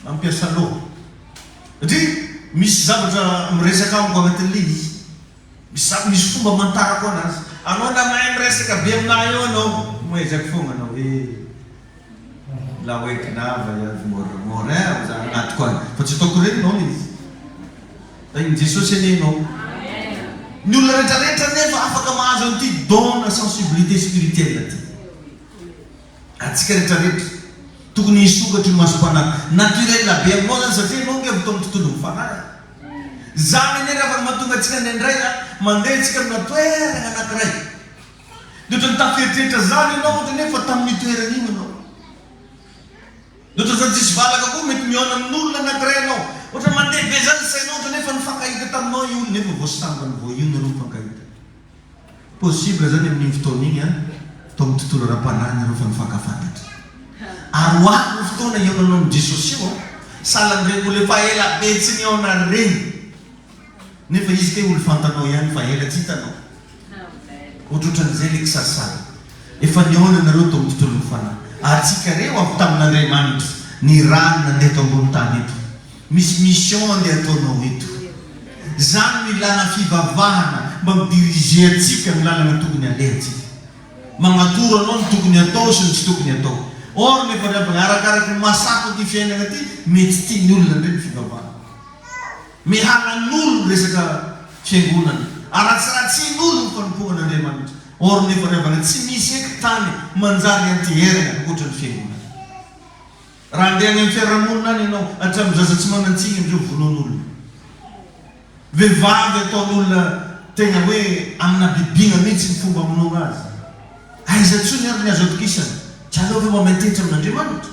A: Mampiasa loha. Satria misy zavatra miresaka amiko agnatin'ilay izy. Misy fomba mantarako anazy. Anao na mahay miresaka be aminahy eo anao, moezaka foana anao hoe la oeky nava iavy morin za agnaty koa. Fa tsy ataoko reny nao izy. Tainy Jesosy anenao. Ny olona rehetrarehetra nefa afaka mahazo an'ity don na sensibilité spirituelle ty. Atsika rehetrarehetra tokony hisokatra io masom-panahy naturel be aminao zany satria anao nge avy tao amin'ny tontolo mifanahy. Zany ane raha fa mahatonga antsika indraindray mandeha antsika amina toerana anankiray. Dia ohatra ny taferitreritra zany ianao ohatra nefa tamin'ny toerana iny ianao. Dia ohatra zany tsisy valaka koa mety mihaona amin'olona anankiray ianao. Ohatra mandeha be zany sainao ohatra nefa nifankahita taminao io olona nefa voasambany vao io nareo mifankahita. Possible zany amin'iny fotoana iny tao amin'ny tontolo ara-panahy nareo fa nifankafantatra. Ary hoaky ny fotoana ihaonanao amin'ny Jesosy io salan'ireny olo efa ela be tsy nihaona reny. Nefa izy ke olo fantanao ihany fa ela tsy hitanao. Ohatrohatran'izay le kisarisary. Efa nihaona nareo tao amin'ny tontolo mifanahy. Atsika reo avy tamin'Andriamanitra ny rano nandeha tao ambony tany eto. Misy mission andeha ataonao eto. Zany no ilana fivavahana mba midiriger atsika ny lalana tokony alehantsika. Magnatoro anao ny tokony atao sy ny tsy tokony atao. Or nefa arakaraka ny masako ty fiainana ty mety tiany olona ndray ny fivavahana. Mihalan'olo resaka fiangonana. Aratsiratsian'olo ny fanompoan'Andriamanitra. Or nefa revana tsy misy eky tany manjary antyherana ohatra ny fiangonana. Raha andeha any amin'ny fiarahamonina any ianao hatramin'ny zaza tsy manantsiny amizao vonoan'olona. Vehivavy ataon'olona tegna hoe amina bibina mihitsy ny fomba amonao azy. Aiza tsony ary ny azo atokisana. Tsy aleo ve mametitra amin'Andriamanitra.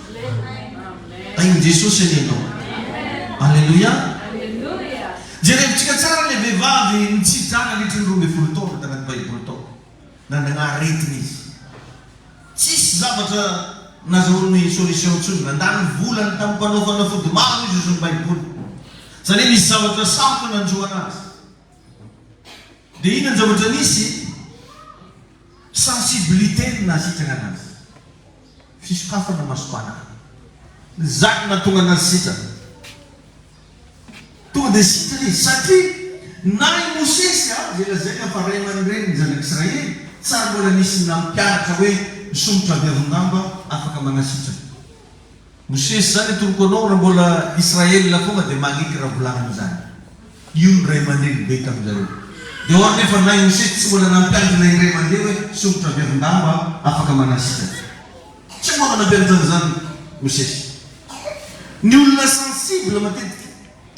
A: Tainy Jesosy anenao. Alleluia. Jerevitsika tsara le vehivavy nitsidrana litry ny 12 taona tanaty Baiboly tao. Nanagnaretiny izy. Tsisy zavatra nazahoany solution tsony. Nandany volany tamin'ny mpanaovana fody maro izy ny Baiboly. Zany hoe misy zavatra sarotra nandroana azy. Dia ino ny zavatra nisy? Sensibilité no nasitrana anazy. fisokafana masopana. Zany natonga nasitra. Tonga dia sitrany satria na i Mosesy zay lazaina fa ray aman-dreny ny zanak'Israely tsara mbola nisy nampianatra hoe misomotra avy avy-damba afaka manasitra. Mosesy zany atoroko anao raha mbola Israely fonga dia magniky raha volagniny zany. Io ny ray aman-dreny be tamin'izareo. Dia oa nefa na i Mosesy tsy mbola nampianatra ilay ray aman-dreny hoe somotra avy avy-damba afaka manasitra. Tsy manana beazany zany Mosesy. Ny olona sensible matetika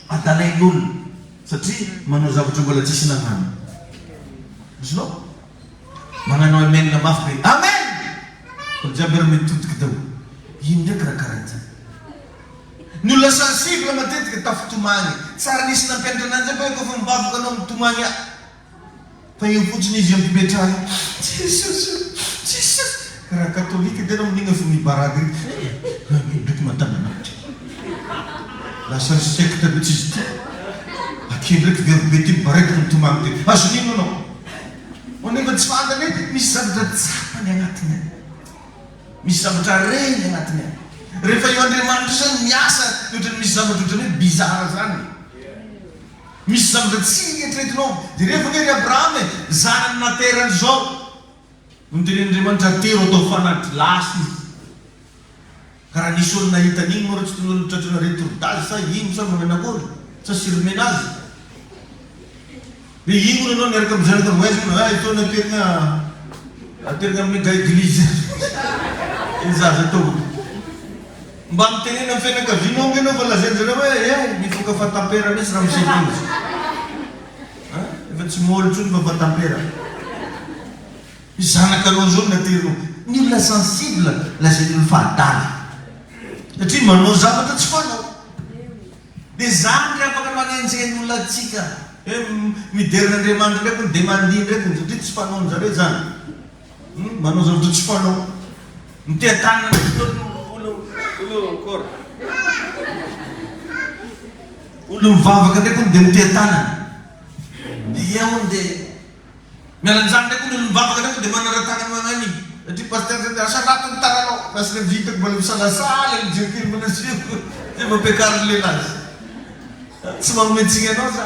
A: adalain'olona satria manao zavatra mbola tsisy nagnano. Izinao magnanao amen na mafy be amen. Olo jiaby ary mitodika dao. Ino ndraiky raha karaha zany. Ny olona sensible matetika tafitomagny. Tsara nisy nampianatra ananjy hoe kofa mivavaka anao mitomagny fa io fotsiny izy ampipetrahy. Jesus raha katolika dia anao minigna fa mibarady ndraiky matananatra. Lasa sekta mihitsy izy ty. Akendraiky verobe ty mibaraiky mitomagny ty. Azonino anao? Nefa tsy fantany hoe misy zavatra tsapany agnatiny any. Misy zavatra reny agnatiny any. Rehefa io Andriamanitra zany miasa ohatrany misy zavatra ohatrany hoe bizara zany. Misy zavatra tsy eritreretinao. Dia rehefa ngery Abraham zanany naterany zao nitenen'Andriamanitra tero atao fanatry lasy izy. Karaha nisy olona hitan'igny moa tsy tony olona tratrana retordazy sa ino sa mananakory sa sirmenazy. Dia ino anao niaraka amin'ny zanaka moezy itao naterina amin'ny église. Iny zaza tao. Mba mitenena amin'ny fianakavianao nge anao fa lazain'zareo hoe mifoka fatampera misy raha misekozy. Efa tsy môlotro ny fa fatampera. Zanaka anao zao naterinao. Ny olona sensible lazain'ny olo fahadala. Satria manao zavatra tsy fanao. Dia zany ry afaka manenjeny olona atsika. Miderin'Andriamanitra ndraiky dia mandihy ndraiky satria tsy fanao zareo zany. Manao zavatra tsy fanao. Mitea tanana olo mivavaka ndraiky dia mitea tanana. Dia eo dia mialan'izany ndraiky olo mivavaka ndraiky dia manara-tanana magnany. Satria pasteur asa rato ny tananao. Lasa le vitako mbola misalasala mijerikely manasiko. Dia mampiakariny lehilazy. Tsy manometsiny anao za.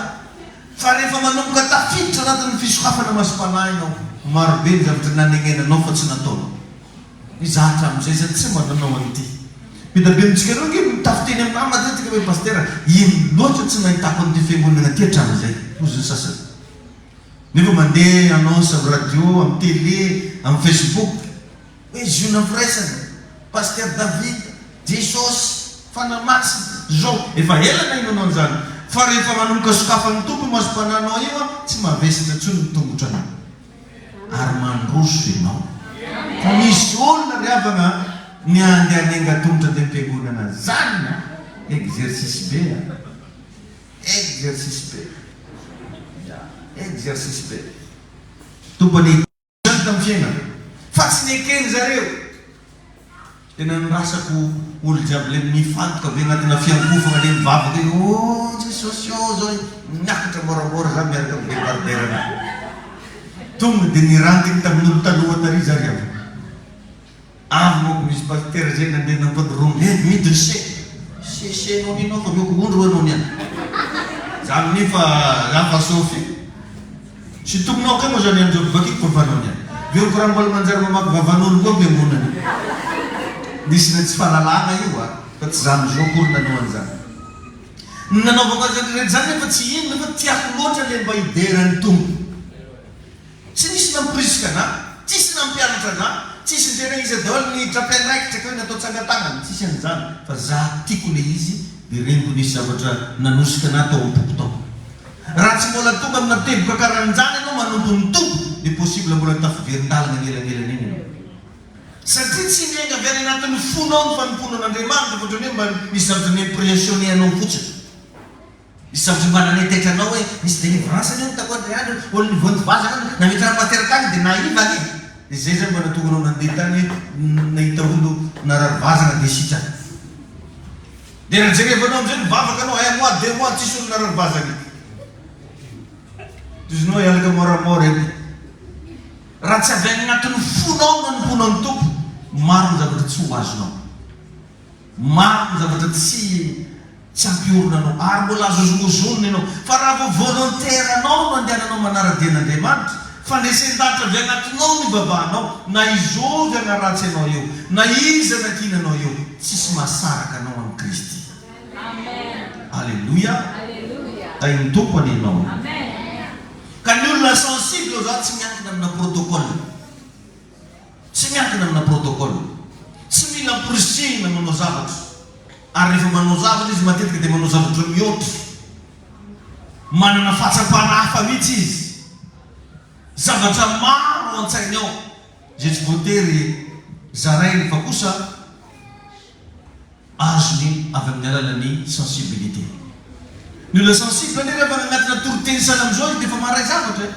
A: Fa rehefa manomboka tafiditra anatin'ny fisokafana masopanahy ianao, marobe ny zavatra nanenenanao fa tsy nataonao. Mizahatra amin'izay zany tsy mananao an'ity. Bitabe amintsika anao nge mitafiteny aminah matetika hoe pasteur ino loatra tsy nahitako an'ity fiangonana ty hatramin'izay ozy ny sasany. Nefa mandeha annonce amin'ny radio, amin'ny télé, amin'ny Facebook hoe Juna Firaisana, pasteur David, Jesus, Fanamasy, Jean. Efa elana ino anao an'izany. Fa rehefa manomboka sokafan'ny tompo masompananao io tsy mavesatra tsony mitongotra anao. Ary mandroso ianao. Fa misy olona ry avana ny andehanenga tongotra dia mpiangonana zany exercice be. Exercice be. Exercice be. Tompany zany tamin'ny fiainana. Fa tsy nekeny zareo. Tena nirasako olo jiaby le mifantoka be agnatina fiankofana le mivavaka io Jesosio zao miakatra moramora za miaraka amin'ny débarderana. Tonga dia nirantiny tamin'olo taloha tary zareo. Amoko misy pasteur zay nandeha nampadiromo midiny senao ninao fa mioko ondro anao niany. Za amin'io fa sofy. Sy tombonao ka moa zany an'izao vakiko fa fanao niany. Veo ko raha mbola manjary mamaky vavan'olo koa mpiangonana. Nisy na tsy fahalalana io fa tsy zany zao kory nanao an'izany. Nanaovako azy zany nefa tsy ino nefa tiako loatra le mba hiderany tompo. Tsy nisy namporisika na, tsisy nampianatra na, tsisy tena izy daholo ny trapiandraikitra ka hoe natao tsangatanana, tsisy an'izany. Fa za tiako le izy dia reniko nisy zavatra nanosika na tao am-poko tao. Raha tsy mbola tonga amina teboka karan'izany ianao manompo ny tompo dia possible mbola tafiverin-dalana anelanelana iny. Satria tsy miainga avy any anatin'ny fonao ny fanompono an'Andriamanitra fa ohatrany hoe mba misy zavatra mi-impressionné anao fotsiny. Misy zavatra mba nanetehitra anao hoe misy délivrance anao takoandry andro olo nivondivaza nametrana pasteur tany dia naiva any. Dia zay zany mba natonga anao nandeha tany nahita olo nararivazana dia sitrany. Dia najerevanao amin'izay nivavaka anao un mois, 2 mois tsisy olo nararivazana. Tozinao hialaka moramora ety. Raha tsy avy any anatin'ny fonao manompono ny tompo maro ny zavatra tsy ho azonao, maro ny zavatra tsy ampiorona anao, ary mbola azo azonozonona ianao. Fa raha vo volontaire anao no andehananao manara-dian'Andriamanitra, fandresen-danitra avy anatinao no ibabanao, na izovy anaratsy anao eo, na izy anakinanao eo, tsisy mahasaraka anao amin'ny Kristy. Alleluia. Tain'ny tompony ianao. Ka ny olona sensible zao tsy miankina amina protocole, tsy miankina amina protocole, tsy mila porisina manao zavatra. Ary rehefa manao zavatra izy matetika dia manao zavatra mihoatra, manana fahatsapana hafa mihitsy izy, zavatra maro an-tsainy ao zay tsy voatery zarainy, fa kosa azony avy amin'ny alalan'ny sensibilité. Ny olona sensible ny rehefa agnatina toriteny sana amizao izy dia efa maray zavatra.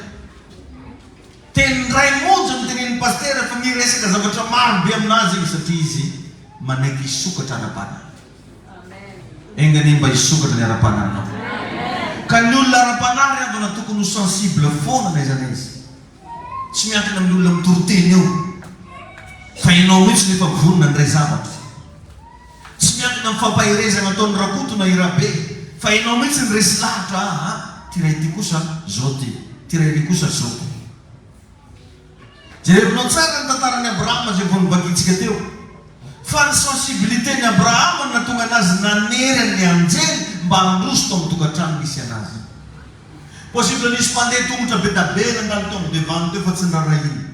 A: Tenin'ny ray monja ny tenen'ny paster fa miresaka zavatra maro be aminazy izy, satria izy manaiky hisokatra ara-pana. Engany mba hisokatra ny ara-pananao. Ka ny olona ara-pana ry avana tokony ho sensible foana na izana izy, tsy miankina amin'ny olona mitoriteny eo, fa ianao mihitsy nefa vonona nyray zavatra. Tsy miankina amin'ny fampahirezana ataon'ny rakoto na irabe, fa ianao mihitsy ny resy lahatra. Tiray ty kosa zao ty, tiray ry kosa zao ty. Jerevinao tsara ny tantaran'ny Abrahama zay vao nibakintsika teo, fa ny sensibilité ny Abrahama na tonga anazy nanery ny anjely mba handroso tao amin'ny tokantrano misy anazy. Possible nisy mpandeha tongotra be da be nandalo tao amin'ny devant teo fa tsy niraray iny.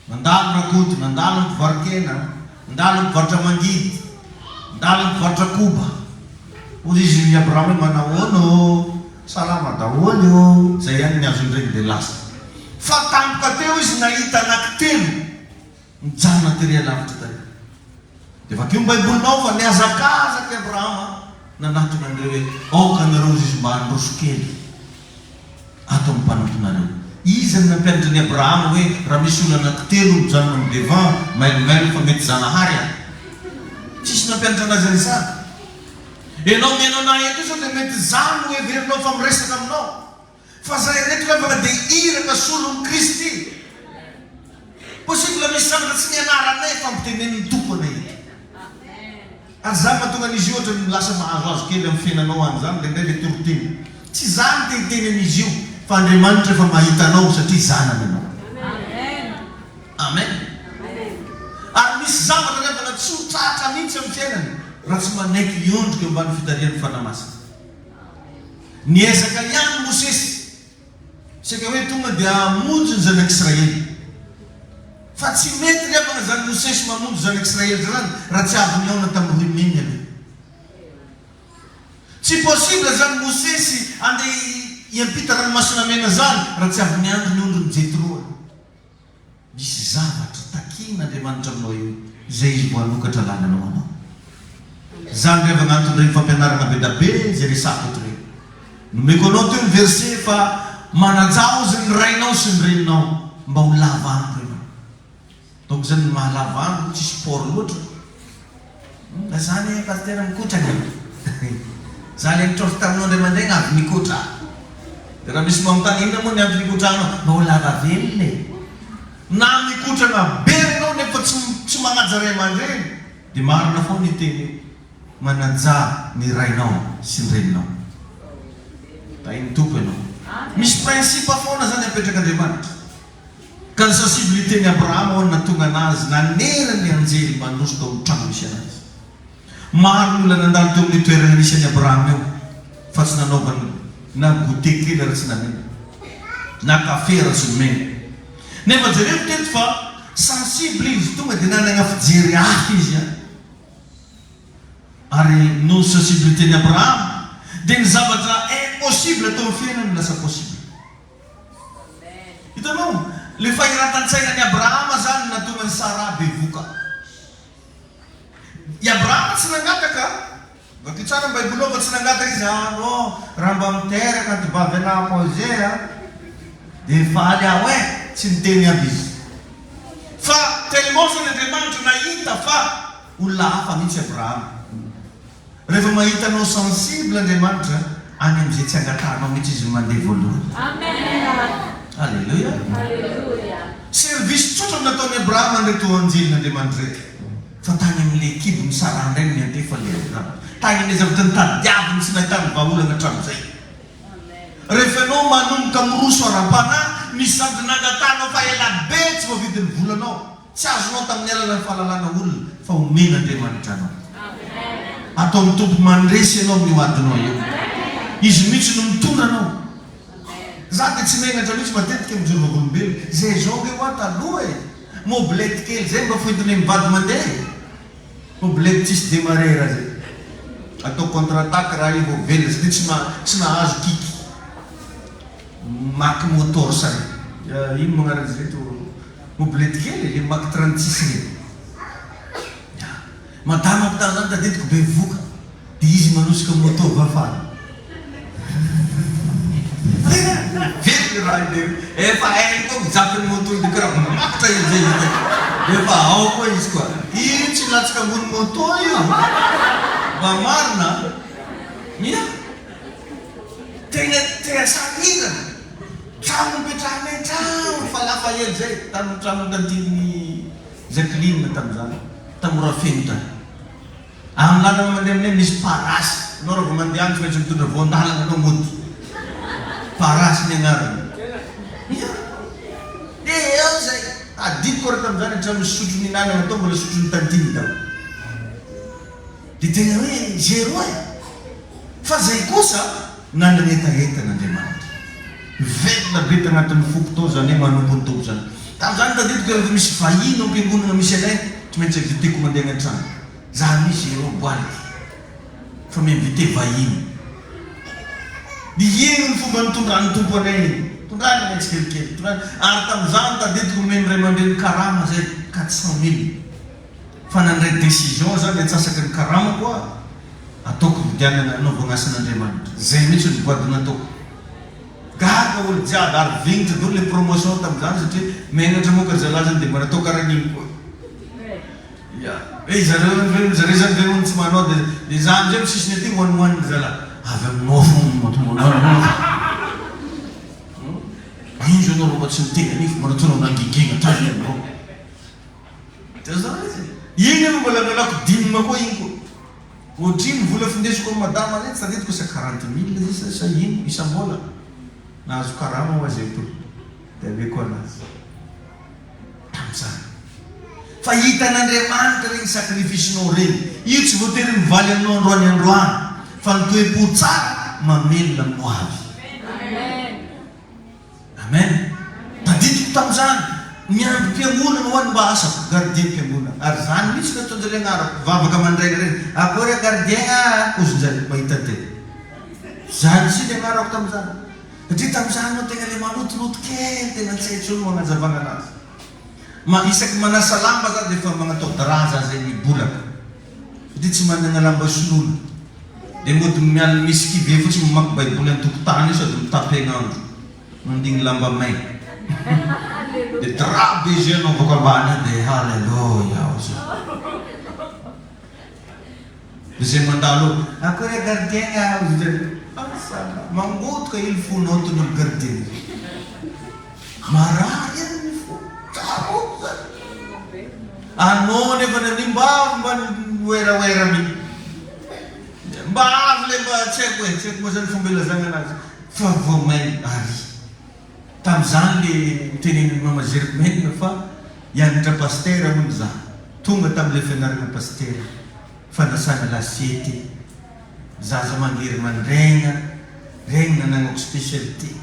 A: Nandalo rakoto, nandalo mpivarikena, nandalo mpivarotra mangidy, nandalo mpivarotra koba. Ozy izy Abrahama manahoana, salama daholo, zay ihany ny azony regny dia lasa. Fa tampoka teo izy nahita anankitelo mijanona tery alavitra tary. Dia vakio baibolinao fa niazakazaky Abrahama nanatona andreo hoe aoka nareo izy mba handroso kely ato amin'ny mpanomponareo. Izy ny nampianatra ny Abrahama hoe raha misy olona anankitelo mijanona amin'ny devant mailomailo fa mety zanahary any. Tsisy nampianatra anazy an'izany. Ianao mianao na eto sao dia mety zany no heverinao fa miresaka aminao. Fa zay reto levaka dia iraka solon'ny Kristy. Possible misy zavatra tsy nianaranay fa mitenen'ny tomponay. Ary zany mahatonga an'izy io ohatra lasa mahazoazo kely amin'ny fiainanao any zany, le le toriteny. Tsy zany tenitenen'izy io, fa Andriamanitra efa mahita anao satria zanany anao. Amen. Ary misy zavatra levaka tsy ho tratra mihitsy amin'ny fiainany raha tsy manaiky hiondrika eo ambany fitarian'ny fanamasina. Niezaka ihany Mosesy, seka hoe tonga dia hamonjy ny zanak'Israely. Fa tsy mety levaka zany Mosesy mamonjy zanak'Israely zany raha tsy avy niaona tamin'ny riminy aloha. Tsy possible zany Mosesy andeha hiampita ranomasina mena zany raha tsy avy niandry ny ondro ny Jetro. Misy zavatra takin'Andriamanitra aminao io zay izy voalokatra lalànao anao. Zany rehefa agnatony regny fampianarana be da be zay resako eto regny. Nomeko anao teo ny verset fa manajaozy ny rainao sy ny reninao mba ho lava andro ianao. Donc zany ny mahalava andro tsy sport loatra. Zany paster mikotrana. Zany mitrofy taminao ndray mandraigna avy mikotra. Dia raha misy manontany inona moa ny avy mikotrana mba ho lava velona. Na mikotrana be ianao nefa tsy manaja ray aman-dreny dia marina foana ny teny io. Manaja ny rainao sy ny reninao. Tain'ny tompo ianao. Misy principe foana zany apetraka-Andriamanitra. Ka ny sensibilité ny Abrahama ho natonga anazy nanery ny anjely mba handroso tao amin'ny trano misy anazy. Maro ny olona nandalo teo amin'ny toerana misy an'i Abrahama eo fa tsy nanaovany na goûté kely raha tsy namena, na kafe raha tsy nomena. Nefa jereo teto fa sensible izy, tonga dia nanana fijery hafa izy a. Ary no sensibilité ny Abrahama dia ny zavatra impossible atao amin'ny fiainany lasa possible. Hitanao, le fahiratan-tsaina ny Abrahama zany natonga ny Sara bevoka. I Abrahama tsy nangataka, vakio tsara ny baibolao fa tsy nangataka izy raha mba miteraka ny tovavy anahy apôze dia faly aho tsy niteny aby izy. Fa tellement zany Andriamanitra nahita fa olona hafa mihitsy Abrahama. Rehefa mahita anao sensible Andriamanitra, any amin'izay tsy angatanao mihitsy izy mandeha voalohany. Haleluya. Servis tsotra nataony Abrahama nreto anjelin'Andriamanitra reto. Fa tany amin'le kibo misarana regny ny antefa le Abrahama. Tany amin'ny zavatra nitadiaviny sy nahitany vaholana hatramin'izay. Rehefa ianao manomboka miroso ara-panahy, misy zavatra nangatanao fa ela be tsy voavidin'ny volanao. Tsy azonao tamin'ny alalan'ny fahalalana olona fa omen'Andriamanitra anao. Ataon'ny tompo mandresy ianao mioadinao eo. Izy mihitsy no mitondra anao. Za dia tsy menatra mihitsy matetika mijoro vavolombelona. Zay zao ge hoa taloha e. Mobilety kely zay mba foentiny mivady mandeha. Mobilety tsisy démarreur zay. Atao contre-attaque raha io vao velona satria tsy nahazo kiky. Maky motor sary. Ino magnaraka izy reto? Mobilety kely le maky 36 reto. Madama apitany zany tadidiko be voka. Dia izy manosika motor vafana. Velona raha io. Efa haiko mijampy ny motor dia karaha mamakitra izy zay izy. Efa ao koa izy koa. Io tsy latsaka ambony motor io. Mba marina. Ina? Tegna sahirana. Trano mipetrahanay trano falafahely zay. Trano tadiny Jacqueline tamin'izany. Tamora feno tany. Amin'ny lalana mandeha aminay misy parasy. Anao raha vao mandeha any tsy maintsy mitondra voandalana anao mody. Parasy ny agnarany. Eo zay. Adiko raha tamin'izany hatramy sotro ny nanana atao mbola sotro ny tantiny tao. Dia tegna hoe zéro e. Fa zay kosa nanan'etaetan'Andriamanitra. Velona be tagnatin'ny foko tao zany hoe manompo ny tompo zany. Tamin'izany tadidiko rehefa misy vahiny am-piangonana misy anay tsy maintsy inviteko mandeha an-trano. Za misy zéro boalika. Fa mi-invité vahiny. Dia ino ny fomba nitondrany tompo anay. Tondrany anay tsy kelikely. Ary tamin'izany tadidiko omeny ray aman-dreny karama zay 400 000. Fa nandray décision zany atsasaky ny karama koa ataoko vidianana anaovana asan'Andriamanitra. Zay mihitsy ny boadina ataoko. Gaga olo jiaby ary vignitra daholo le promotion tamin'izany satria menatra moa ka zalaza dia mba natao karaha an'iny koa. Zareo zany verony tsy manao dia za amizay misisiny aty hoanihoaniny zala. Avy aminao fomonao. Inzo anao roba tsy mitena nify maratonao nangigigna tany aminao. Iny eo mbola nalako dinina koa iny koa. Ohatriny vola findesiko amin'ny madama reto tadidiko sa 40 000 zay sa ino isam-bola. Nahazo karama ho azy etoy. Dia aveko anazy. Tamin'izany. Fa hitan'Andriamanitra regny sakrifisinao regny. Io tsy voatery mivaly aminao androany androany. Fa ny toe-po tsara mamelona aminao avy. Amen. Tadidiko tamin'izany. Miampy mpiangonana ho any mba asako gardien mpiangonana. Ary zany mihitsy ka ataon'zay agnarako. Vavaka mandraigna regny. Akory gardien ozin'zay mahita teny. Zany sy le agnarako tamin'izany. Satria tamin'izany no tegna le malotoloto kely tena tsetry olo magnazavagna anazy. Isaky manasa lamba za dia efa magnatao daraza zay mibolaka. Satria tsy manana lamba solona. Dia mody miala misy kive fotsy mamaky baiboly an-tokotany sady mitapegna andro. Mandigny lamba maina. Dia drap be izy anaovako ambany dia halleluja. Dia zay mandalo akory gardien mangotoka il fonao ton'olo gardien. Marary any fo. Anao nefa mba wera mi. Mba avy le mba tsy haiko moa zany fomba ilazagna anazy. Fa vao may ary. Tamin'izany le teneniny mama Germaine fa hianatra pasteur hono za. Tonga tamin'le fianarana pasteur. Fanasana lasiety. Zaza mangery mandregna. Regny nananako spécialité.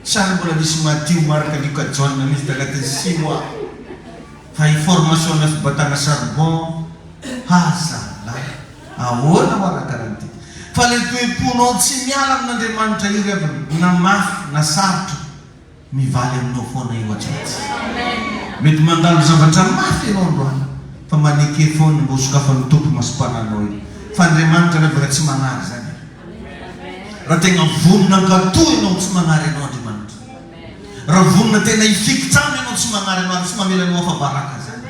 A: Sary mbola misy matio maraka lika jaune misy dagnatin'ny 6 mois. Fa information na fibatana charbon. Hasala. Ahoana marakaranty. Fa le toe-ponao tsy miala amin'Andriamanitra io rehefa na mafy na sarotra mivaly aminao foana io atratsy. Mety mandalo zavatra mafy ianao androany. Fa maneke foana mba sokafan'ny tompo masompananao io. Fa Andriamanitra rehefa tsy manary zany. Raha tegna vonona ankatoy ianao tsy manary ianao Andriamanitra. Raha vonona tena ifikitrano ianao tsy manary ianao tsy mamela anao fa baraka zany.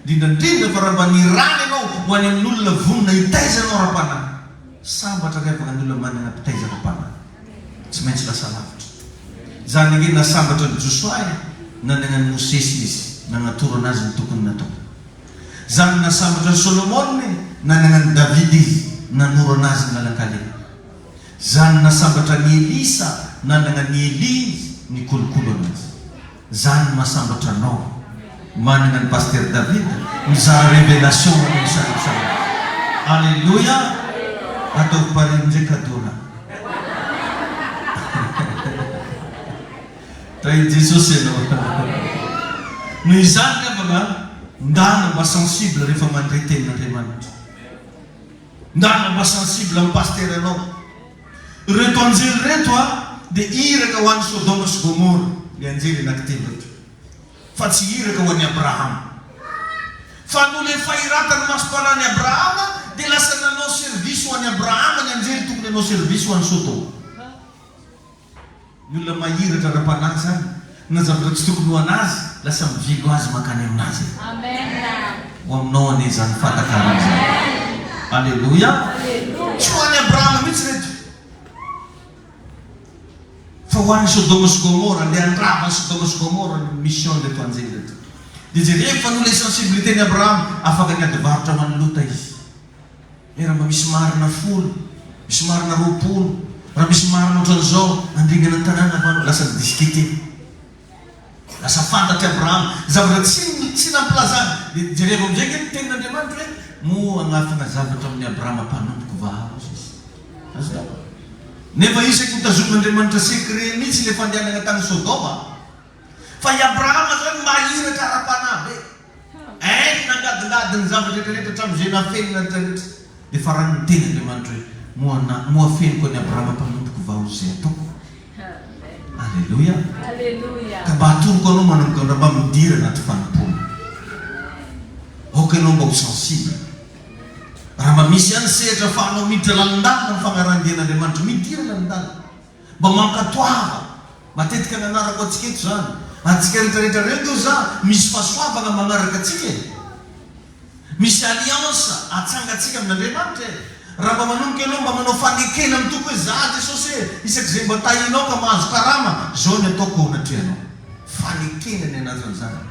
A: Indrindra fa raha mba nirany ianao ho any amin'olona vonona hitaiza anao ra-panahy. Sambatra rehefa ny olona manana mpitaiza ra-panahy. Tsy maintsy lasa lavitra. Zany hoe nasambatra ny Joshua nananany Mosesy izy nagnatoro anazy ny tokony natao. Zany nasambatra ny Solomon nananany David izy nanoro anazy ny lalakale. Zany nasambatra ny Elisa nananany Eli ny kolokolo anazy. Zany masambatra anao manana ny pasteur David mizara révélation amin'ny saritsara. Alléluia. Ataoko pariny ndray kadona. Taille Jesosy ianao. Noho izany avana ndana mba sensible rehefa mandray tenin'Andriamanitra. Ndana mba sensible amin'ny pasteur anao. Reto anjely reto dia iraka ho an'ny Sodoma sy Gomora ny anjely anankitelo reto. Fa tsy iraka ho an'ny Abrahama. Fa no le fahiratany masompanan'ny Abrahama dia lasa nanao service ho an'ny Abrahama ny anjely tokony nanao service ho an'ny Sodoma. Ny olona mahiratra ra-panazy zany na zavatra tsy tokony ho anazy lasa mivilo azy makany aminazy.
B: Amen.
A: Ho aminao ane zany fatakarana zany. Alléluia. Tsy ho an'ny Abrahama mihitsy reto. Fa ho an'ny Sodoma sy Gomora, le andrava Sodoma sy Gomora ny mission leto anjely reto. Dia rehefa no le sensibilité ny Abrahama afaka ny adivarotra manolota izy. Raha misy marina 10, misy marina 20, raha misy marina ohatran'izao andringana ny tanàna avano lasa diskité. Lasa fantatra Abrahama zavatra tsy nampilazana. Dia jereva amin'izay ny tenin'Andriamanitra hoe mo agnafana zavatra amin'ny Abrahama mpanomboka vaharo izy. Azonao. Nefa isaky nitazomin'Andriamanitra secret mihitsy le fandehanana tany Sodoma. Fa i Abrahama zany mahiratra ara-panahy be. Nangadingady ny zavatra rehetra hatramin'izay nafenina rehetra. Dia faran'ny tenin'Andriamanitra hoe mo afeniko ny Abrahama mpanomboka vaharo izay ataoko. Alléluia.
B: Alléluia.
A: Ka mba hatoroko anao manomboka raha mba midira anaty fanompona. Aoka ianao mba ho sensible. Raha mba misy any sehatra ahafahanao miditra lalandalina ny fagnarandian'Andriamanitra, midira lalandalina. Mba mankatoava. Matetika nanarako atsika eto zany. Atsika rehetrarehetra reto za misy fahasoavana manaraka atsika. Misy alliance atsangatsika amin'Andriamanitra. Raha mba manomboka ianao mba manao fanekena amin'ny toko hoe za Jesosy isak'izay mba tahinao ka mahazo karama zao ny ataoko ao anatrehanao. Fanekena ny anazan'izany.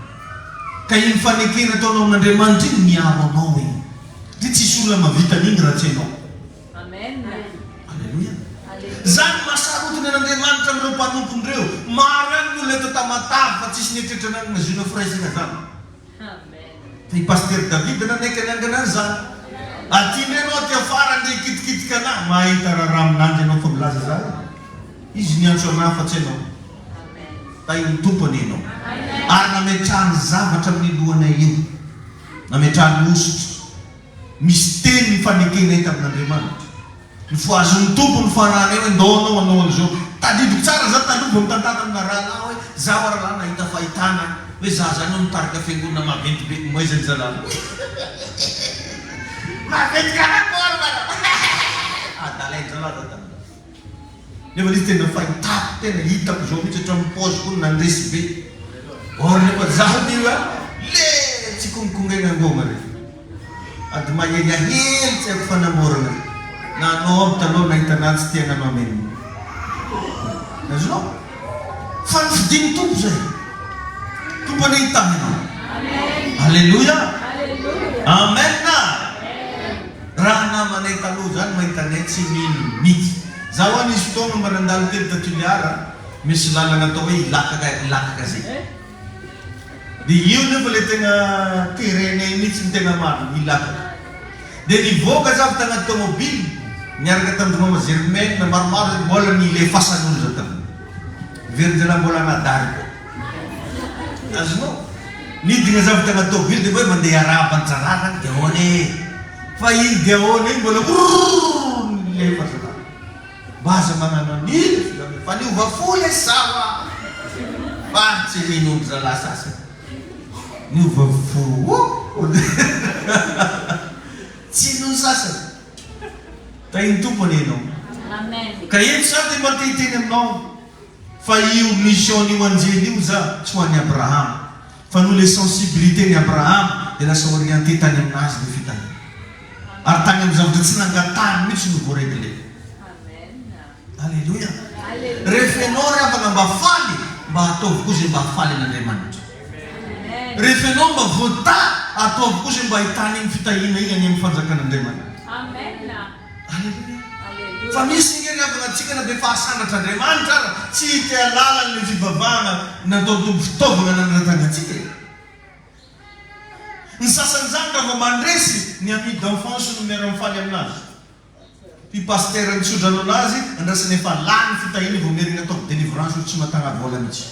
A: Ka iny fanekena ataonao amin'Andriamanitra iny miaro anao iny. Dia tsisy olona mavita an'iny raha tsy ianao.
B: Amen.
A: Alléluia. Zany mahasarotiny an'Andriamanitra amin'ireo mpanompon'ireo. Maro ihany ny olona eto tamatavy fa tsisy nieritreritra nanana zino firaisana zany.
B: Amen.
A: Fa i pasteur David nanaiky anangana zany. Atindray anao aty afara andeha hikitikitika anahy mahita raharaha aminanjy ianao fa milaza zany. Izy niantso anahy fa tsy ianao. Tay ny tompony ianao. Ary nametrahany zavatra amin'ny lohanay io. Nametrahany ositra. Misy teny ny fanekena eto amin'Andriamanitra. Ny foazon'ny tompo ny fanahana eo ndao anao an'izao. Tadidiko tsara za talova mitantara amina rahalay hoe zaho rahalay nahita fahitana hoe za zany ao mitarika fiangonana maventy be moaizany zalala. Maventy karakôry mana. Adalain-dralaza tamina. Nefa izy tena fahitako tena hitako zao mihitsy hatramin'ny paoziko ny nandresy be. Or nefa zaho io le tsy konkongaina angoma re. Ady maheliahely tsy haiko fanamorana. Na anao aby taloha nahita anazy tsy tiana anao ameny. Nazonao? Fa ny fidiny tompo zay. Tompo any hitany anao. Alléluia. Amen na. Raha namanay taloha zany mahitanay tsy mino mity. Zaho any izy fotoana mba nandalo telo Tatuliara misy lalana atao hoe ilakaka zay. Dia io nefa le tena terenay mihitsy ny tena marina ilakaka. Dia nivoaka zaho tagnaty tomobily niaraka tamin'ny mama Germaine na maromaro mbola nile fasan'olo zao taminy. Verindra mbola nadariko. Azonao? Nidina zaho tagnaty tomobily dia hoe mandeha araba an-tsararany dia ahoana fa iny dia ahoana iny mbola nile fasan'olo. Baza manano an'iny fa niova foly sawa. Fa tsy minondry zalahy sasany. Niova fo. Tsy non sasany. Tainy tompony ianao.
B: Amen.
A: Ka eto sa dia mba tehiteny aminao. Fa io mission io anjely io za tsy ho an'ny Abrahama. Fa no le sensibilité ny Abrahama dia lasa orienté tany aminazy le fitahiny. Ary tany amin'ny zavatra tsy nangatahany mihitsy no voareglé. Alléluia.
B: Hallelujah.
A: Rehefa ianao ry avana mba faly, mba ataovy koa zay mba hafaly an'Andriamanitra.
B: Amen.
A: Rehefa ianao mba voata, ataovy koa zay mba ahitana iny fitahiana iny any amin'ny fanjakan'Andriamanitra.
B: Amen.
A: Haleluya.
B: Hallelujah.
A: Fa misy ngery avana antsika na dia fahasanatran'Andriamanitra ara, tsy hita alalany fivavahana natao tombo fitaovana nanatana antsika. Ny sasany zany raha vao mandresy ny ami d'enfance no miara-mifaly aminazy. Pi pasteur mitsodrano anazy andrasany efa lany fitahiana vao merina atao délivrance tsy matagna vola mihitsy.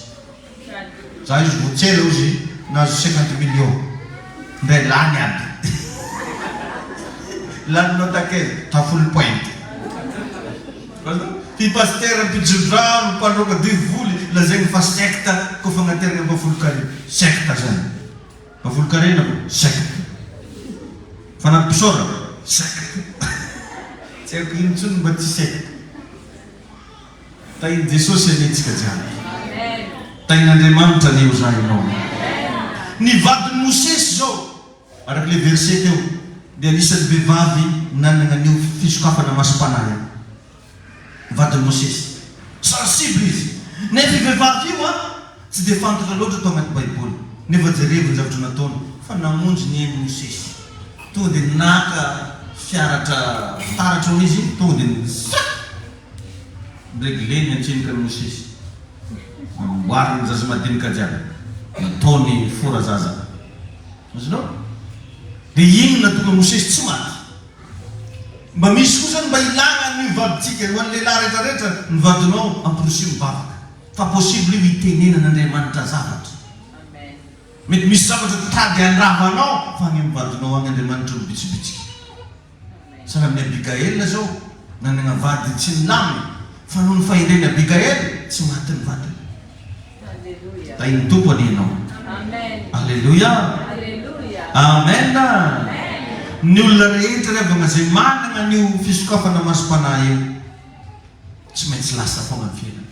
A: Za izy votsera izy nazo 50 millions. Ndray lany aby. Laninao takaiza ta full point. Pi pasteur mpijodrano mpandroka devoly lazaigny fa secte koa fagnaterana mba folo carré. Secte zany. Mba folo carré na secte. Fanampisora secte. Tsy haiko ino ntsony mba tsy secte. Tahin'i Jesosy anetsika jiaby.
B: Amen.
A: Tahin'Andriamanitra aneo za ianao. Ny vadin'i Mosesy zao araka le verset teo dia anisan'ny vehivavy nanana an'io fisokafana masom-panahy. Vadin'i Mosesy sensible izy. Nefa vehivavy io tsy dia fantatra loatra tao anaty Baiboly. Nefa jerevy ny zavatra nataony fa namonjy ny ain'i Mosesy. Tonga dia naka fiaratra fitaratra ho izy, tonga dia regleny antsenika ny Mosesy. Namboariny ny zaza madinika jiaby. Nataony fora zaza. Azonao? Dia iny natonga Mosesy tsy maty. Mba misy kosa mba ilana ny vaditsika ho an'ny lehilahy rehetrarehetra ny vadinao amporosy mivavaka. Fa possible io hitenena n'Andriamanitra zavatra.
B: Amen.
A: Mety misy zavatra tady andravanao fa any mivadinao any Andriamanitra mibitsibitsika. Sahala amin'ny Abigaël zao nanana vady tsy nilamy fa noho ny fahendreny Abigaël tsy maty ny vadiny.
B: Hallelujah.
A: Tahin'ny tompony ianao.
B: Amen.
A: Alleluia.
B: Hallelujah.
A: Amen.
B: Amen.
A: Ny olona rehetra revana zay manana n'io fisokafana masom-panahy io tsy maintsy lasa foana ny fiainana.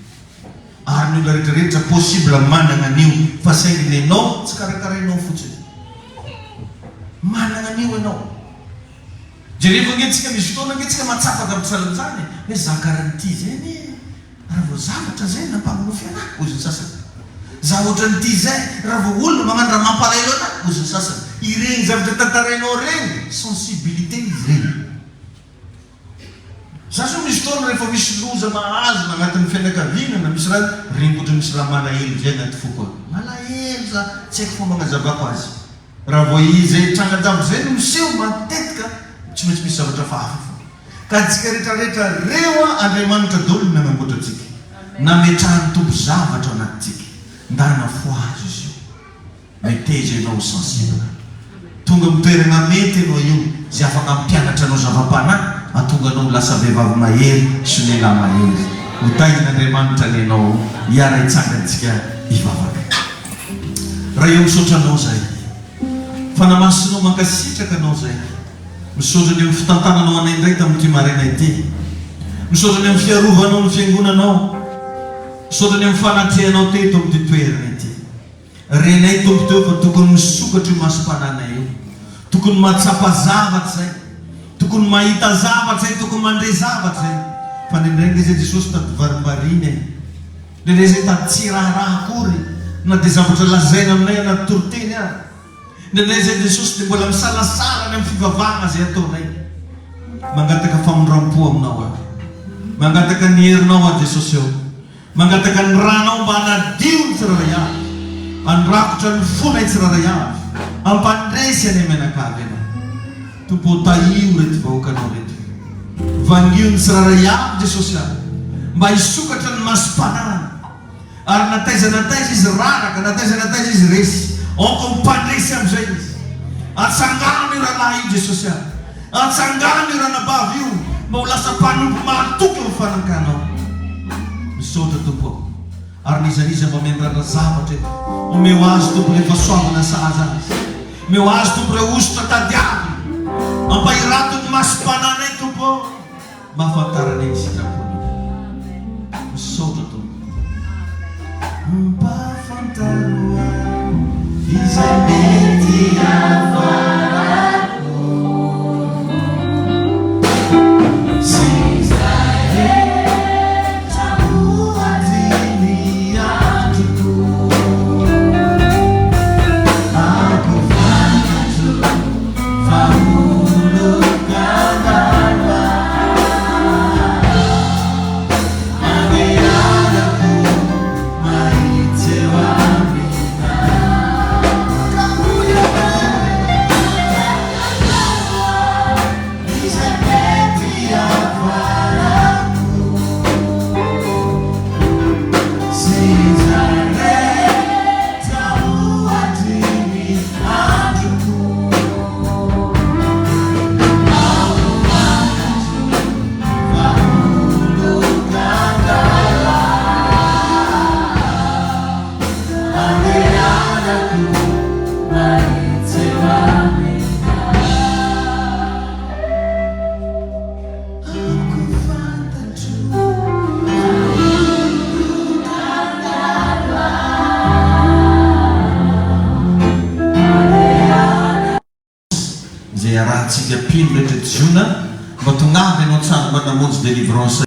A: Ary ny olona rehetrarehetra possible manana n'io fa saingy ianao tsy karakarainao fotsiny. Manana n'io ianao. Jereva ngentsika misy fotoana ngentsika matsapaka ampisalantsany hoe za garanty zany raha vao zavatra zay nampamino fianako ozy ny sasany. Za ohatra nyty zay raha vao olona magnano raha mampalaelo anako ozy ny sasany. Ireny zavatra tantarainao reny sensibilité izy reny. Za so misy fotoana rehefa misy loza mahazo agnatin'ny fianakaviana na misy raha reny ohatra misy raha malahelo zay agnaty foko. Malahelo za tsy haiko fomba agnazavako azy. Raha vao izy trangadavy zay no miseho matetika tsy maintsy misy zavatra fahafa fo. Ka antsika rehetrarehetra reo Andriamanitra daholo no nanamboatra antsika. Nametrahany tombo zavatra ao anatintsika. Ndana fo azo izy io. Meteza ianao sensible. Tonga mitoerana mety ianao io zay afaka mpianatra anao zava-panahy atonga anao lasa vehivavy mahery sy lehilahy mahery. Ho tahin'Andriamanitra ny ianao hiara hitsangantsika hivavaka. Raha eo misaotra anao zay, fanamasinao mankasitraka anao zay, misaotra ny amin'ny fitantananao anay indray tamin'ity maraina ity, misaotra ny amin'ny fiarovanao ny fiangonanao, misaotra ny amin'ny fanatrehanao teto amin'ity toerana ity. Renay tompo teo fa tokony misokatra io masom-pananay io, tokony mahatsapa zavatra zay, tokony mahita zavatra zay, tokony mandre zavatra zay. Fa nendray zay Jesosy tady varimbariny nendray zay tady tsy raharaha akory na dia zavatra lazaina aminay anaty toroteny ary. Nendray zay Jesosy dia mbola misalasala ny amin'ny fivavahana zay ataonay. Mangataka famondram-po aminao aho, mangataka ny herinao aho Jesosy eo, mangataka ny ranao mba hanadio ny tsirairay avy, andrakotra ny fona ny tsirairay avy, ampandresy any menakavy ianao. Tompo tahio rety vahoakanao rety, vangio ny tsirairay avy Jesosy aho, mba hisokatra ny masom-panahy. Ary nataiza izy raraka, nataiza izy resy, aoko mipandresy amin'izay izy. Atsangano io rahalahy io Jesosy aho, atsangano io ranabavy io, mba ho lasa mpanompo mahatoky eo fanakanao. Misaotra tompo, ary nizaniza mba mendrana zavatra eto, omeo azy tompo le fahasoavana sahaza azy, omeo azy tompo le osotra tadiavy, ampahirato ny masom-pananay tompo, mahafantarana iny sitrapony. Misaotra tompo. Mpafantaro izay mety hafarako, sy izay rehetra zay arahantsika pino rehetra jona mba tongavy ianao tsara mba namonjy délivrance